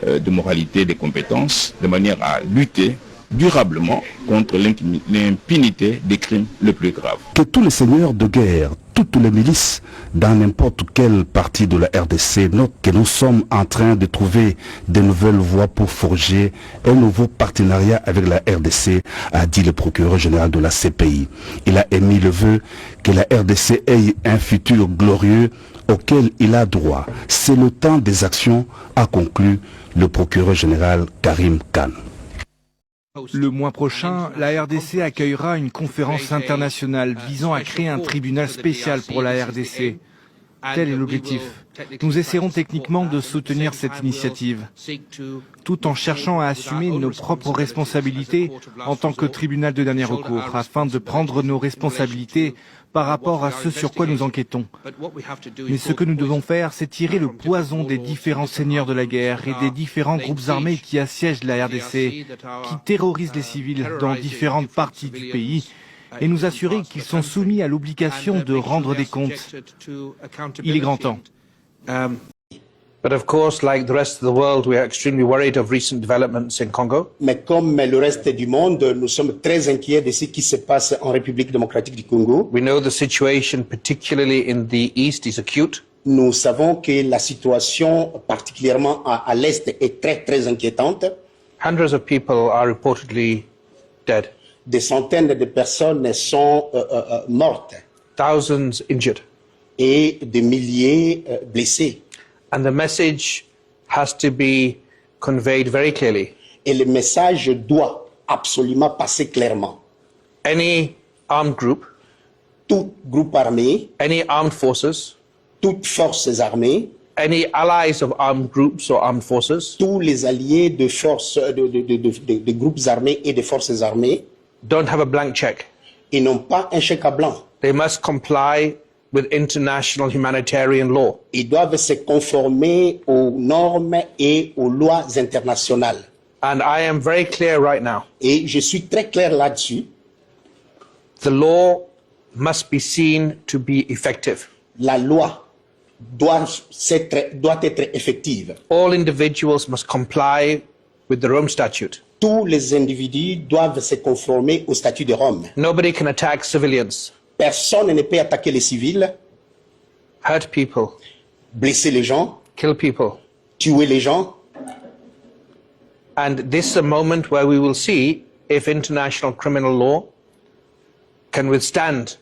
de moralité, des compétences, de manière à lutter durablement contre l'impunité des crimes les plus graves. Que tous les seigneurs de guerre, toutes les milices, dans n'importe quelle partie de la RDC, notent que nous sommes en train de trouver de nouvelles voies pour forger un nouveau partenariat avec la RDC, a dit le procureur général de la CPI. Il a émis le vœu que la RDC ait un futur glorieux auquel il a droit. C'est le temps des actions, a conclu le procureur général Karim Khan. Le mois prochain, la RDC accueillera une conférence internationale visant à créer un tribunal spécial pour la RDC. Tel est l'objectif. Nous essaierons techniquement de soutenir cette initiative, tout en cherchant à assumer nos propres responsabilités en tant que tribunal de dernier recours, afin de prendre nos responsabilités par rapport à ce sur quoi nous enquêtons. Mais ce que nous devons faire, c'est tirer le poison des différents seigneurs de la guerre et des différents groupes armés qui assiègent la RDC, qui terrorisent les civils dans différentes parties du pays, et nous assurer qu'ils sont soumis à l'obligation de rendre des comptes. Il est grand temps. But of course, like the rest of the world, we are extremely worried of recent developments in Congo. Mais comme le reste du monde, nous sommes très inquiets de ce qui se passe en République démocratique du Congo. We know the situation, particularly in the east, is acute. Nous savons que la situation, particulièrement à l'est, est très inquiétante. Hundreds of people are reportedly dead. Des centaines de personnes sont mortes. Thousands injured. Et des milliers blessés. And the message has to be conveyed very clearly. Et le message doit absolument passer clairement. Any armed group, tout groupe armé, any armed forces, toutes forces armées, any allies of armed groups or armed forces, tous les alliés de forces, de groupes armés et de forces armées, don't have a blank check. Ils n'ont pas un chèque à blanc. They must comply with international humanitarian law. Ils doivent se conformer aux normes et aux lois internationales. And I am very clear right now. Et je suis très clair là-dessus. The law must be seen to be effective. La loi doit être effective. All individuals must comply with the Rome Statute. Tous les individus doivent se conformer au statut de Rome. Nobody can attack civilians. Personne ne peut attaquer les civils, hurt people, blesser les gens, kill people, tuer les gens. And this is a moment where we will see if international criminal law can withstand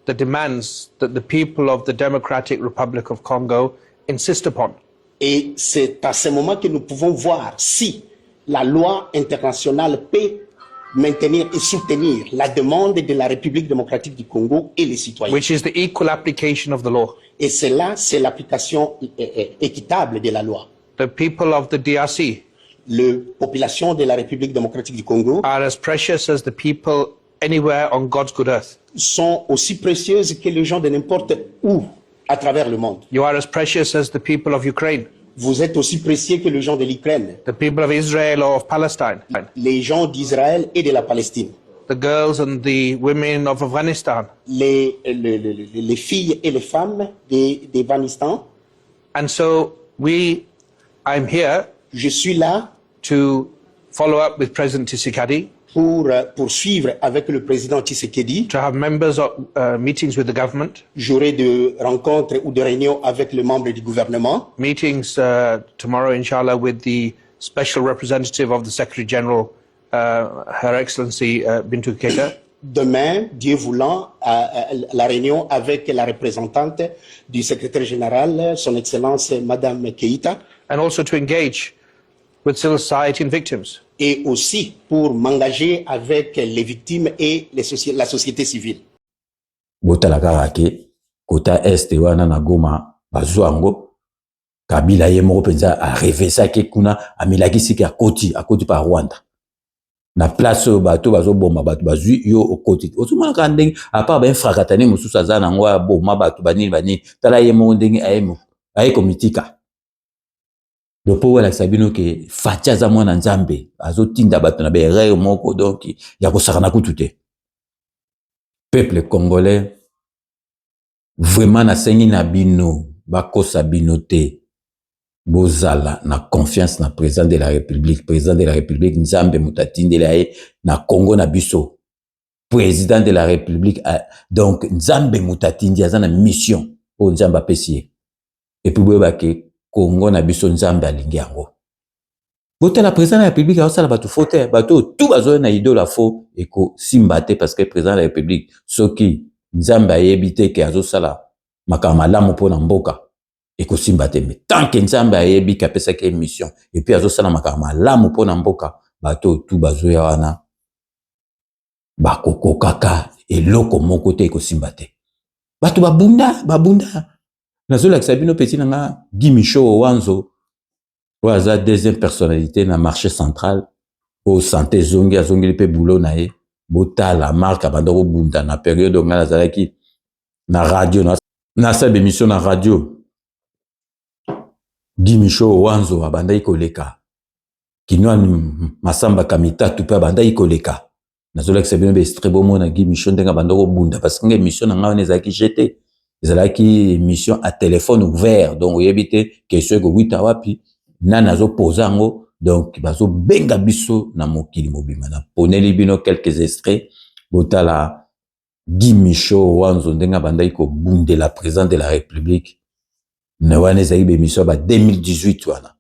the demands that the people of the Democratic Republic of Congo insist upon. Et c'est à ce moment que nous pouvons voir si la loi internationale peut maintenir et soutenir la demande de la République démocratique du Congo et les citoyens. Which is the equal application of the law. Et cela, c'est l'application équitable de la loi. The people of the DRC, la population de la République démocratique du Congo, are as precious as the people anywhere on God's good earth. Sont aussi précieuses que les gens de n'importe où à travers le monde. You are as precious as the people of Ukraine. Vous êtes aussi précieux que les gens de l'Ukraine. The people of Israel or of Palestine. Les gens d'Israël et de la Palestine. The girls and the women of Afghanistan. Les filles et les femmes d'Afghanistan. And so I'm here. Je suis là. To follow up with President Tshisekedi. Pour poursuivre avec le président Tshisekedi. To have members of meetings with the government. J'aurai des rencontres ou des réunions avec les membres du gouvernement. Meetings tomorrow, inshallah, with the special representative of the Secretary General, Her Excellency Bintou Keita. Demain, Dieu voulant, la réunion avec la représentante du secrétaire général, Son Excellence Madame Keita. And also to engage with civil society and victims. Et aussi pour m'engager avec les victimes et la société civile. Botala karake, kota este wana na Goma, bazuango, Kabila ye moko penza a rêvé ça ke kuna amilaki siki akoti pa Rwanda. Na place bato bazo bomba bato bazui yo okoti. Otumana ka ndenge a part ben frakatane mususu azana ngwa bomba bato bani tala ye moko ndenge ayemo ayikomitika. Lopo wala sabino ke fatia za mwana nzambe azotinda bato na berere moko donc ya kosakana kutute. Peuple congolais vraiment na sengi na bino bakosa bino te. bozala na confiance na président de la République. Président de la République, Nzambe mutatindela ye na Congo na biso. Président de la République, donc Nzambe mutatindi aza na mission o Nzamba pesi. Et puis boyebake Congo na biso Nzambe alingi yango. Bota la président de la République a osala batu faute, batu tout bazo na idole la faux et ko simbate parce que président de la République soki Nzambe ayebite ke azosala makama lamu pona mboka et ko simbate mais tant que Nzambe ayebi ka pesa ke mission et puis azosala makama lamu pona mboka batu tout bazo ya wana bakoko kaka eloko moko te ko simbate. Batu babunda nazola kisabino petit nga Gimisho Wanzo Waza deuxième personnalité na marché central au santé zongi azongi pe boulot na ye bota la marque abandoko bunda na période nga nazalaki na radio na sa émission na radio Gimisho Wanzo abandai koleka kinwa masamba kamita tupe abandai koleka nazola kisabino be très beau mona Gimisho ndenga bandoko bunda parce que émission na nga nezaki jeté ezalaki émission à téléphone ouvert donc oyebite question ko 8 wapi nana zo pozango donc bazo benga biso na mokili mobima na poneli bino quelques extraits botala Gimisho Wanzo ndenga bandai ko bunde la président de la République na wana zaïbe émission ba 2018 wana.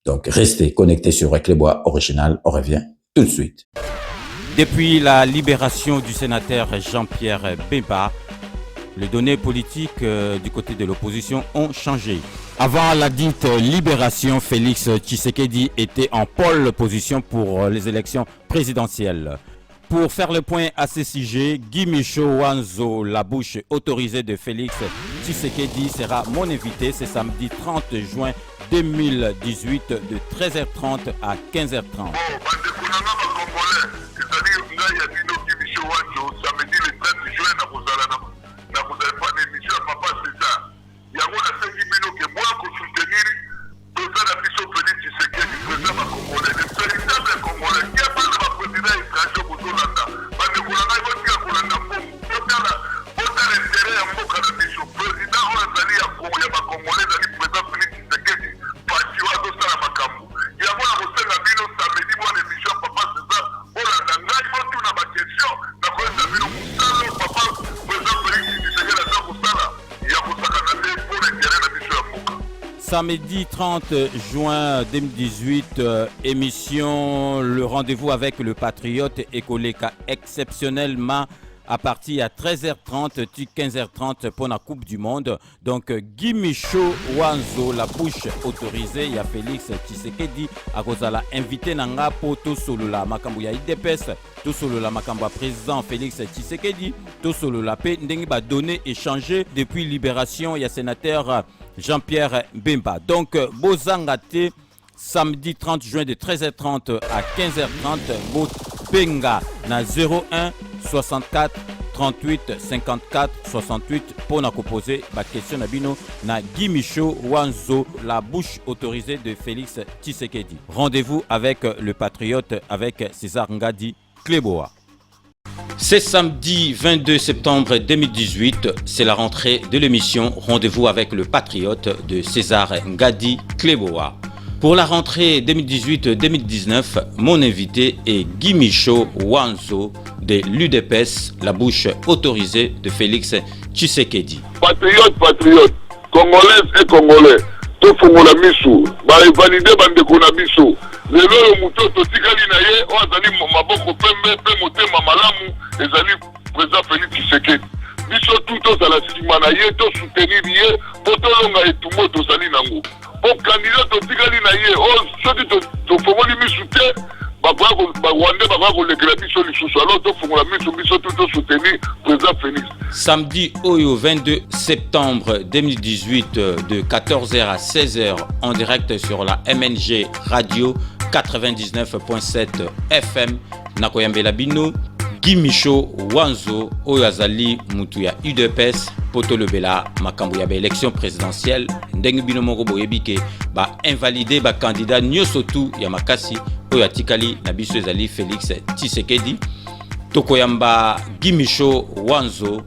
Donc restez connectés sur Reclebois Original, on revient tout de suite. Depuis la libération du sénateur Jean-Pierre Bemba, les données politiques du côté de l'opposition ont changé. Avant la dite libération, Félix Tshisekedi était en pole position pour les élections présidentielles. Pour faire le point à ce sujet, Gimisho Wanzo, la bouche autorisée de Félix Tshisekedi, sera mon invité ce samedi 30 juin 2018 de 13h30 à 15h30. Samedi 30 juin 2018, émission Le Rendez-vous avec le Patriote Ekoleka exceptionnellement à partir à 13h30 puis 15h30 pour la Coupe du Monde. Donc Gimisho Wanzo, la bouche autorisée, il y a Félix Tshisekedi à Rosala invité Nanga pour tout solo la makambo ya IDPS, tout solo la makambo président Félix Tshisekedi, tout solo la paix ndengi ba donné échangé depuis libération, il y a sénateur Jean-Pierre Bemba. Donc Bozangate samedi 30 juin de 13h30 à 15h30 Benga na 01 64 38 54 68 pour nous poser ma question nabino na Gimisho Wanzo, la bouche autorisée de Félix Tshisekedi. Rendez-vous avec le patriote avec César Ngadi Kleboa. C'est samedi 22 septembre 2018, c'est la rentrée de l'émission Rendez-vous avec le patriote de César Ngadi Kleboa. Pour la rentrée 2018-2019, mon invité est Gimisho Wanzo de l'UDPS, la bouche autorisée de Félix Tshisekedi. Patriote, Congolaises et Congolais, tout fongola misu, ba validé bandeko na biso. Lelo muto to tikali na ye, o azali maboko pembe pe motema malamu, ezali président Félix Tshisekedi. Biso tout aux la sima na ye, to soutenir ye, poto longa etumo to sali nango. Au candidat to tikali na ye, o soti to fongoli misu te, ba Rwanda ba ko lekela biso lisusu, alors to fongola misu biso tout to soutenir président Félix. Samedi au 22 septembre 2018 de 14h à 16h en direct sur la MNG Radio 99.7 FM Nakoyambela Bino Gimisho Wanzo Oyazali Mutuya UDPS Potolobela makambo ya élection présidentielle ndenge bino moko boyebike ba invalider ba candidat nyosotu ya makasi oyo atikali na biso ezali Félix Tshisekedi tokoyamba Gimisho Wanzo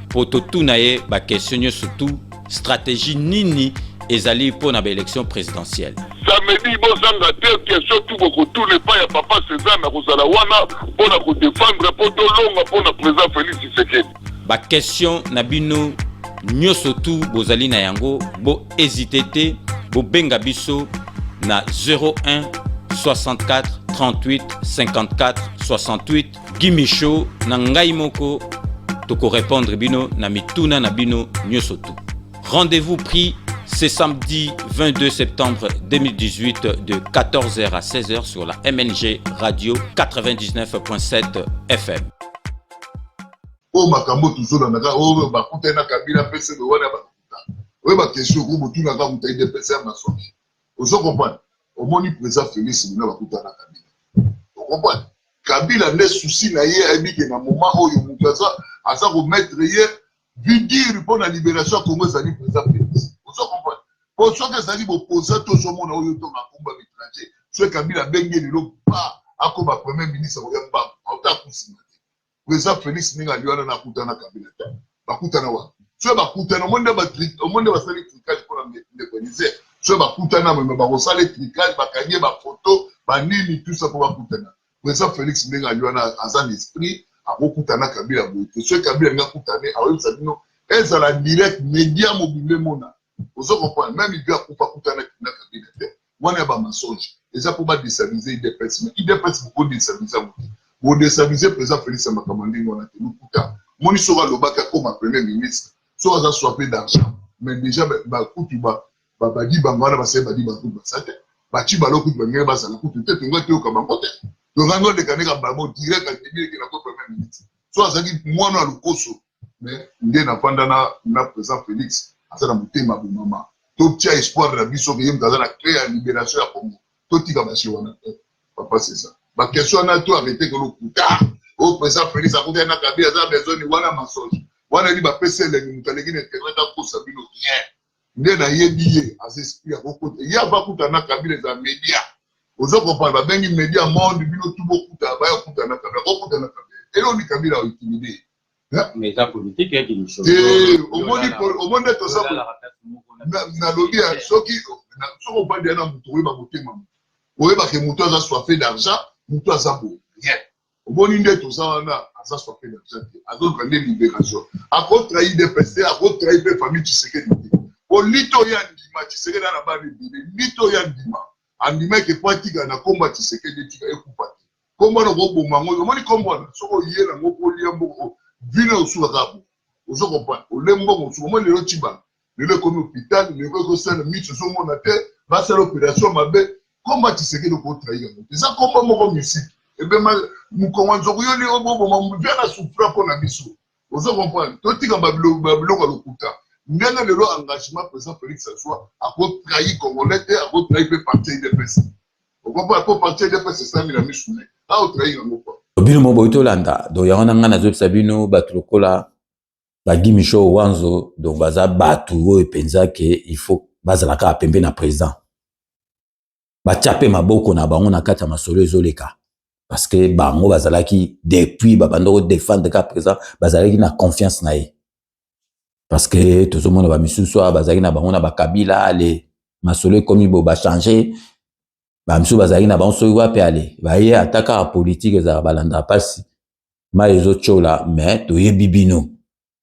poto tunaye ba question nyosotu stratégie nini ezali pour na élection présidentielle. Samedi bozanga te question tout beaucoup tout ne pas ya papa César na kozala wana pour na ko défendre pour dolonga pour na président Félix Tshisekedi. Ba question na bino nyoso tu bozali na yango bo hésiter te bo benga biso na 01 64 38 54 68 Gimicho na ngai moko toko répondre bino na mituna na bino nyoso tu. Rendez-vous pris ce samedi 22 septembre 2018 de 14h à 16h sur la MNG Radio 99.7 FM. Oh makambo toujours na ka oh bakuta na kabila pese do wana bakuta. Oui ba question ko botu na ka mutai de pese na so. Ozo comprendre. Au moni président Félix na bakuta na kabila. On comprend. Kabila ne souci na ye abike na moment oyo mukaza asa ko mettre ye vidir pour la libération Congo zali président Félix. Ozo comprendre. Pour ceux qui zali opposant to so mona oyo to na komba étranger. Ce Kabila bengi lelo pas akoba premier ministre oya ba ota kusima. Président Félix ninga liwana na kutana Kabila ta. Bakutana wa. So bakutana monde ba sali tricage pour la décoloniser. So bakutana me ba sali tricage bakanye ba photo ba nini tout ça pour bakutana. Président Félix ninga liwana azan esprit akokutana Kabila bote. So Kabila nga kutane awe sabino ezala direct média mobile mona. Ozo comprendre même il doit pas kutana na Kabila te. Wana ba mensonge. Eza pour ba déstabiliser IDPS. IDPS pour déstabiliser. Pour déstabiliser le président Félix Makamandi, on a tenu tout ça. Moni sera le bac comme premier ministre, soit à swapper d'argent, mais déjà, badi bangwana basi badi baku basate, bati baloku bangere basa na kutu tete ngote o kama ngote. Le rango de kaneka babo direct à début qui na ko premier ministre. Soit ça dit moi na lukoso, mais ndé na panda na président Félix, asa na mutema bu mama. To tia espoir na biso ke yem na créer la libération ya Congo. To tika bashi wana. Papa c'est ça. Ma question a tout arrêté que le Kouta, au président Félix, à côté de Kabila, a besoin de voilà mensonge. Voilà dit, ma PC, les Moutalégui, Internet, à cause de Sabino, rien. N'est n'a yé, à s'expliquer à vos côtés. Il y a pas Kouta, Kabila, les médias. Aux autres, on parle, ben, les médias, monde, Bino, tout beau Kouta, bah, Kouta, Kabila. Et là, on est Kabila intimidé. Mais la politique est une chose. Au monde de tout ça, na lobby, ceux qui, on parle d'un moutoui, ma beauté, maman. Oui, parce que Moutou a soifé d'argent, Moutou a ça pour rien. Au bon indé, tout ça, on a soifé d'argent. À d'autres, on a libération. À cause trahi des PC, à cause trahi des familles, tu sais que au lito yandima, tu sais que dans la barre de lito yandima. Andima qui est pratique à la combat, tu sais que tu es coupé. Comment on va au mango, comment on va au yé, la mopo, liambo, vino au sous-rabo. Au second au lembo, au second, le lotiba. Le comme hôpital, le recossel, le mythe, sur mon tête, va faire l'opération, ma belle. Comment tu sais que nous pouvons trahir? C'est ça comment mon musique. Et bien, nous commençons à dire, on vient à souffrir pour la mission. Vous comprenez? Tout est comme Babylone à l'Okuta. Nous avons le engagement président Félix soit à votre trahir Congolais et à votre trahir partir des personnes. Vous comprenez? Pour partir des personnes, c'est ça, mais la mission. À votre trahir en Okuta. Bino moboito landa do ya wana ngana zo sabino batulokola ba Gimicho wanzo donc baza batu o penza ke il faut bazala ka pembe na président. Bachape maboko na bango na kata masolo ezoleka parce que bango bazalaki depuis babando défendre ka président bazalaki na confiance na ye parce que tout le monde ba misusu bazalaki na bango na bakabila ale masolo komi bo ba changer ba misusu bazalaki na bango so wapi ale ba ye ataka a politique za balanda pasi ma ezo chola mais to yebi bino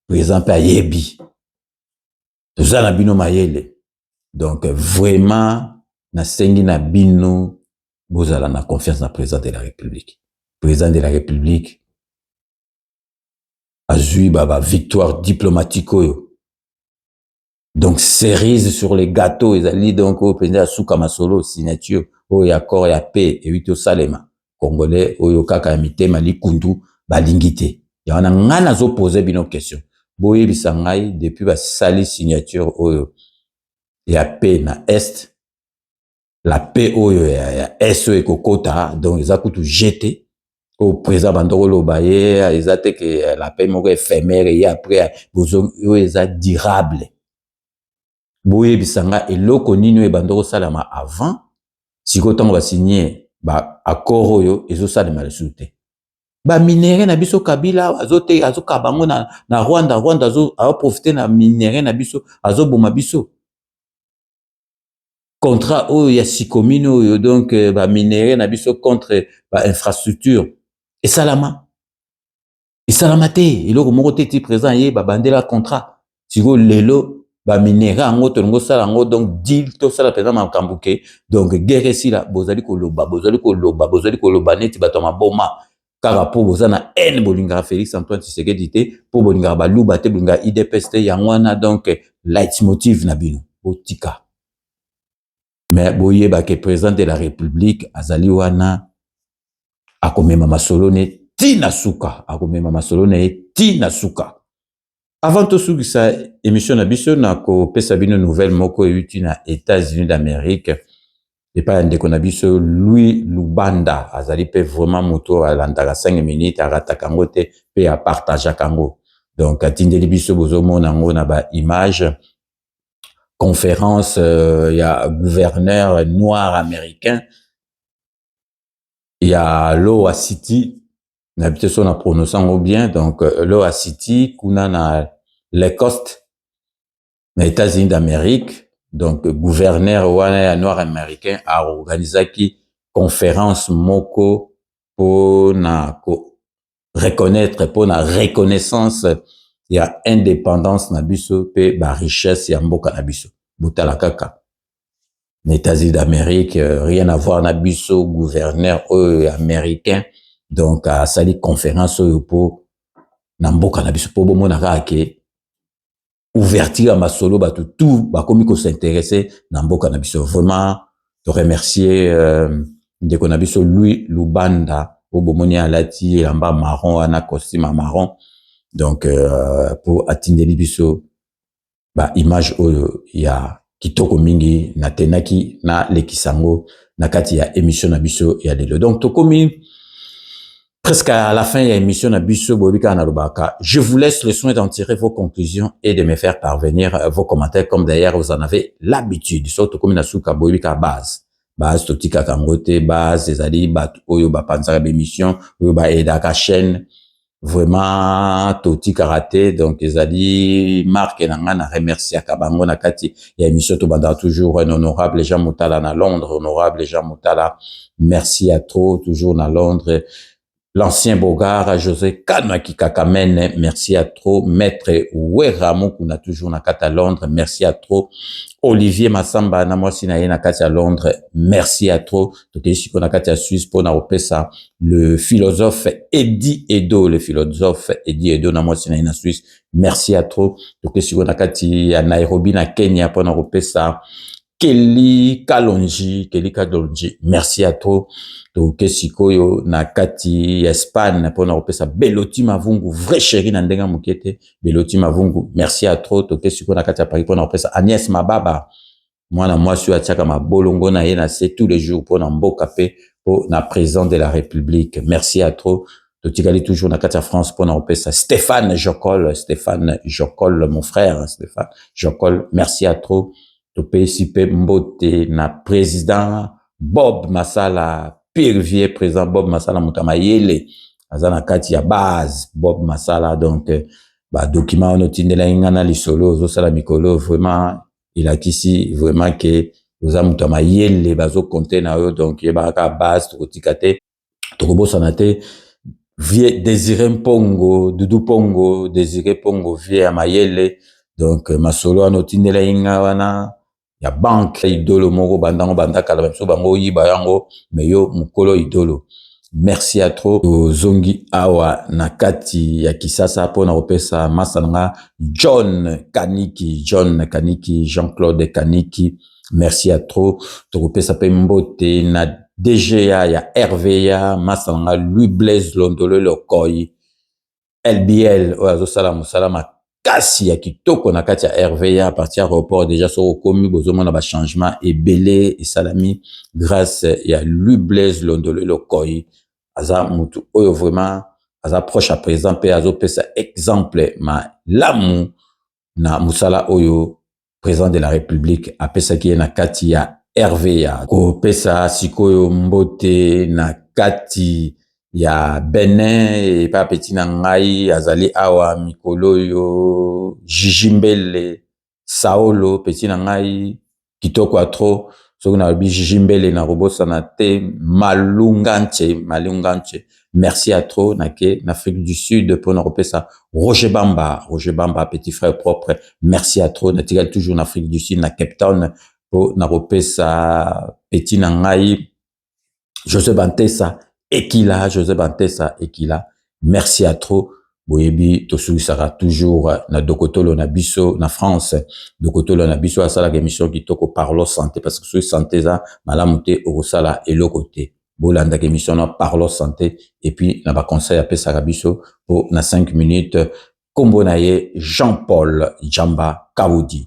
président pa yebi to za na bino mayele donc vraiment na sengi na bino bozala na confiance na président de la République. Président de la République a joué ba victoire diplomatique oyo. Donc cerise sur les gâteaux ezali donc au président Souka Masolo signature oyo accord ya paix et wito salema congolais oyo kaka mitema likundu balingite. Ya wana ngana zo poser bino question. Boye bisangai depuis ba sali signature oyo ya paix na est. La paix oyo ya SO et Kokota donc ils a kutu jeté au président Bandoro Baye ils a été que la paix moko éphémère et après bozo ils a durable boye bisanga eloko nino e Bandoro salama avant si kotango va signer ba accord oyo ezo salama lesute ba minéré na biso Kabila azote azokabango na Rwanda azo profiter na minéré na biso azoboma biso contrat oyo ya sikomino oyo donc ba minéraux na biso contre ba infrastructure esalama te eloko moko te ti présent ye babandela contrat siko lelo ba minéraux yango tolongo sala yango donc deal tosala présent makambo ke donc guerre esila bozali koloba neti bato ya maboma kaka mpo boza na haine bolingaka Félix Antoine Tshisekedi te mpo bolingaka baluba te bolingaka IDPS te yango wana donc leitmotiv na bino botika mais boyeba ke président de la République azali wana akomema masolo ne tina suka avant tosukisa émission na biso na kopesa bino nouvelle moko euti na États-Unis d'Amérique epai ya ndeko na biso Louis Lubanda azali pe vraiment moto alandaka 5 minutes arataka yango te pe apartageaka yango donc atindeli biso bozomona yango na ba image conférence ya gouverneur noir américain ya Iowa City n'habite son a prononcé bien donc Iowa City kuna na l'Écosse na États-Unis d'Amérique donc gouverneur wana ya noir américain a organisé qui conférence moko pour na reconnaître pour na reconnaissance ya indépendance na biso pe ba richesse ya mboka na biso botala kaka les États-Unis d'Amérique rien à voir na biso gouverneur américain donc à sali conférence pour na mboka na biso po bomona kaka ouverture à masolo batu tout ba komi ko s'intéresser na mboka na biso vraiment de remercier ndeko na biso Louis Lubanda au bomoni alati elamba marron ana costume marron donc pour atindeli biso ba image oyo ya kitoko mingi na tenaki na lekisango na kati ya émission na biso ya lelo donc tokomi presque à la fin ya émission na biso bobika na lobaka je vous laisse le soin d'en tirer vos conclusions et de me faire parvenir vos commentaires comme d'ailleurs vous en avez l'habitude surtout comme na suka bobika base totika kangote base ezali bat oyo ba panzaka émission oyo ba edaka chaîne vraiment toti karaté donc ezali marque nanga na remercier akabango na kati ya émission to banda toujours un honorable Jean Moutala na Londres honorable Jean Moutala merci à trop toujours na Londres l'ancien Bogard José Kanaki Kakamene merci à trop maître Weramo kuna toujours na kati à Londres merci à trop Olivier Massamba na mwasi na ye na kati à Londres merci à trop tokeshi ko na kati à Suisse pour na opesa le philosophe Eddie Edo na mwasi na ye na Suisse merci à trop tokeshi ko na kati à Nairobi na Kenya pour na opesa Kelly Kalonji merci à trop tokeshi koyo na kati Espagne pour na opesa Beloti Mavungu vrai chéri na ndenga mukete Beloti Mavungu merci à trop tokeshi ko na kati à Paris pour na opesa Agnès Mababa mwana mwasi atiaka mabolongo na ye na c'est tous les jours pour na mboka pe pour na président de la République merci à trop totikali toujours na kati à France pour na opesa Stéphane Jocol mon frère Stéphane Jocol merci à trop topesi pe mbote na président Bob Masala Pirvier président Bob Masala Mutamayele azana kati ya base Bob Masala donc ba document on tindela ingana lisolo zo sala mikolo vraiment il a qu'ici vraiment que aux Mutamayele bazo compter na yo donc yeba ka base totikate tokobo sanate vie Désiré Mpongo Doudou Pongo Désiré Pongo vie Amayele donc masolo on tindela inga wana ya banque idolo moko bandango bandaka la biso bango yiba yango meyo mukolo idolo merci à trop zongi awa na kati ya kisasa pona opesa masananga John Kaniki Jean-Claude Kaniki merci à trop tokopesa pe mbote na DGA ya RVA masananga Louis Blaise Londolo Lokoy LBL oazo salama kasi ya kitoko na kati ya RVA à partir aéroport déjà so komi bozomona ba changement et belé et salami grâce ya Louis Blaise Londolo Lokoy aza mutu oyo vraiment aza proche à présent pe azo pesa exemple ma lamu na musala oyo président de la République a pesa ki na kati ya RVA ko pesa sikoyo mbote na kati ya Benin et pa petit na ngai azali awa mikolo yo Jijimbele Saolo petit na ngai kitoko atro soki na lobi jimbele na robosana te malunganche merci à trop nake na Afrique du Sud pour na repesa Roger Bamba petit frère propre merci à trop na tigal toujours en Afrique du Sud na Cape Town pour na repesa petit na ngai Joseph Bantessa Ekila merci à trop. Boyebi tosuisara toujours na dokotolo na biso na France dokotolo na biso asala émission qui toko parlo santé parce que sur santé za malamuté okosala elokote bolanda émission na parlo santé et puis na ba conseil à pesa biso pour na 5 minutes kombo na ye Jean-Paul Djamba Kaoudi.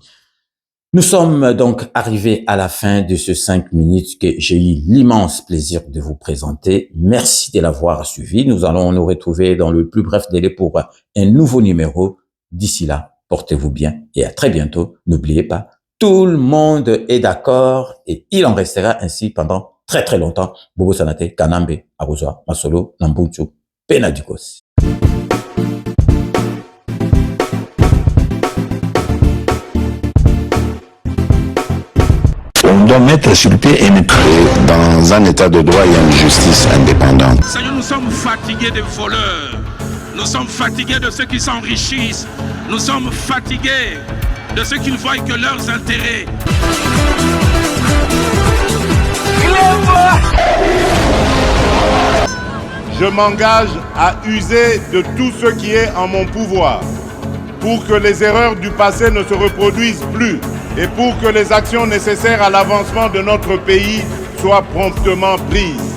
Nous sommes donc arrivés à la fin de ce 5 minutes que j'ai eu l'immense plaisir de vous présenter. Merci de l'avoir suivi. Nous allons nous retrouver dans le plus bref délai pour un nouveau numéro. D'ici là, portez-vous bien et à très bientôt. N'oubliez pas, tout le monde est d'accord et il en restera ainsi pendant très très longtemps. Bobo Sanate, Kanambe, Aruzwa, Masolo, Nambunchu, Penadikos. On doit mettre sur pied et mettre dans un état de droit et une justice indépendante. Seigneur, nous sommes fatigués des voleurs. Nous sommes fatigués de ceux qui s'enrichissent. Nous sommes fatigués de ceux qui ne voient que leurs intérêts. Je m'engage à user de tout ce qui est en mon pouvoir pour que les erreurs du passé ne se reproduisent plus et pour que les actions nécessaires à l'avancement de notre pays soient promptement prises.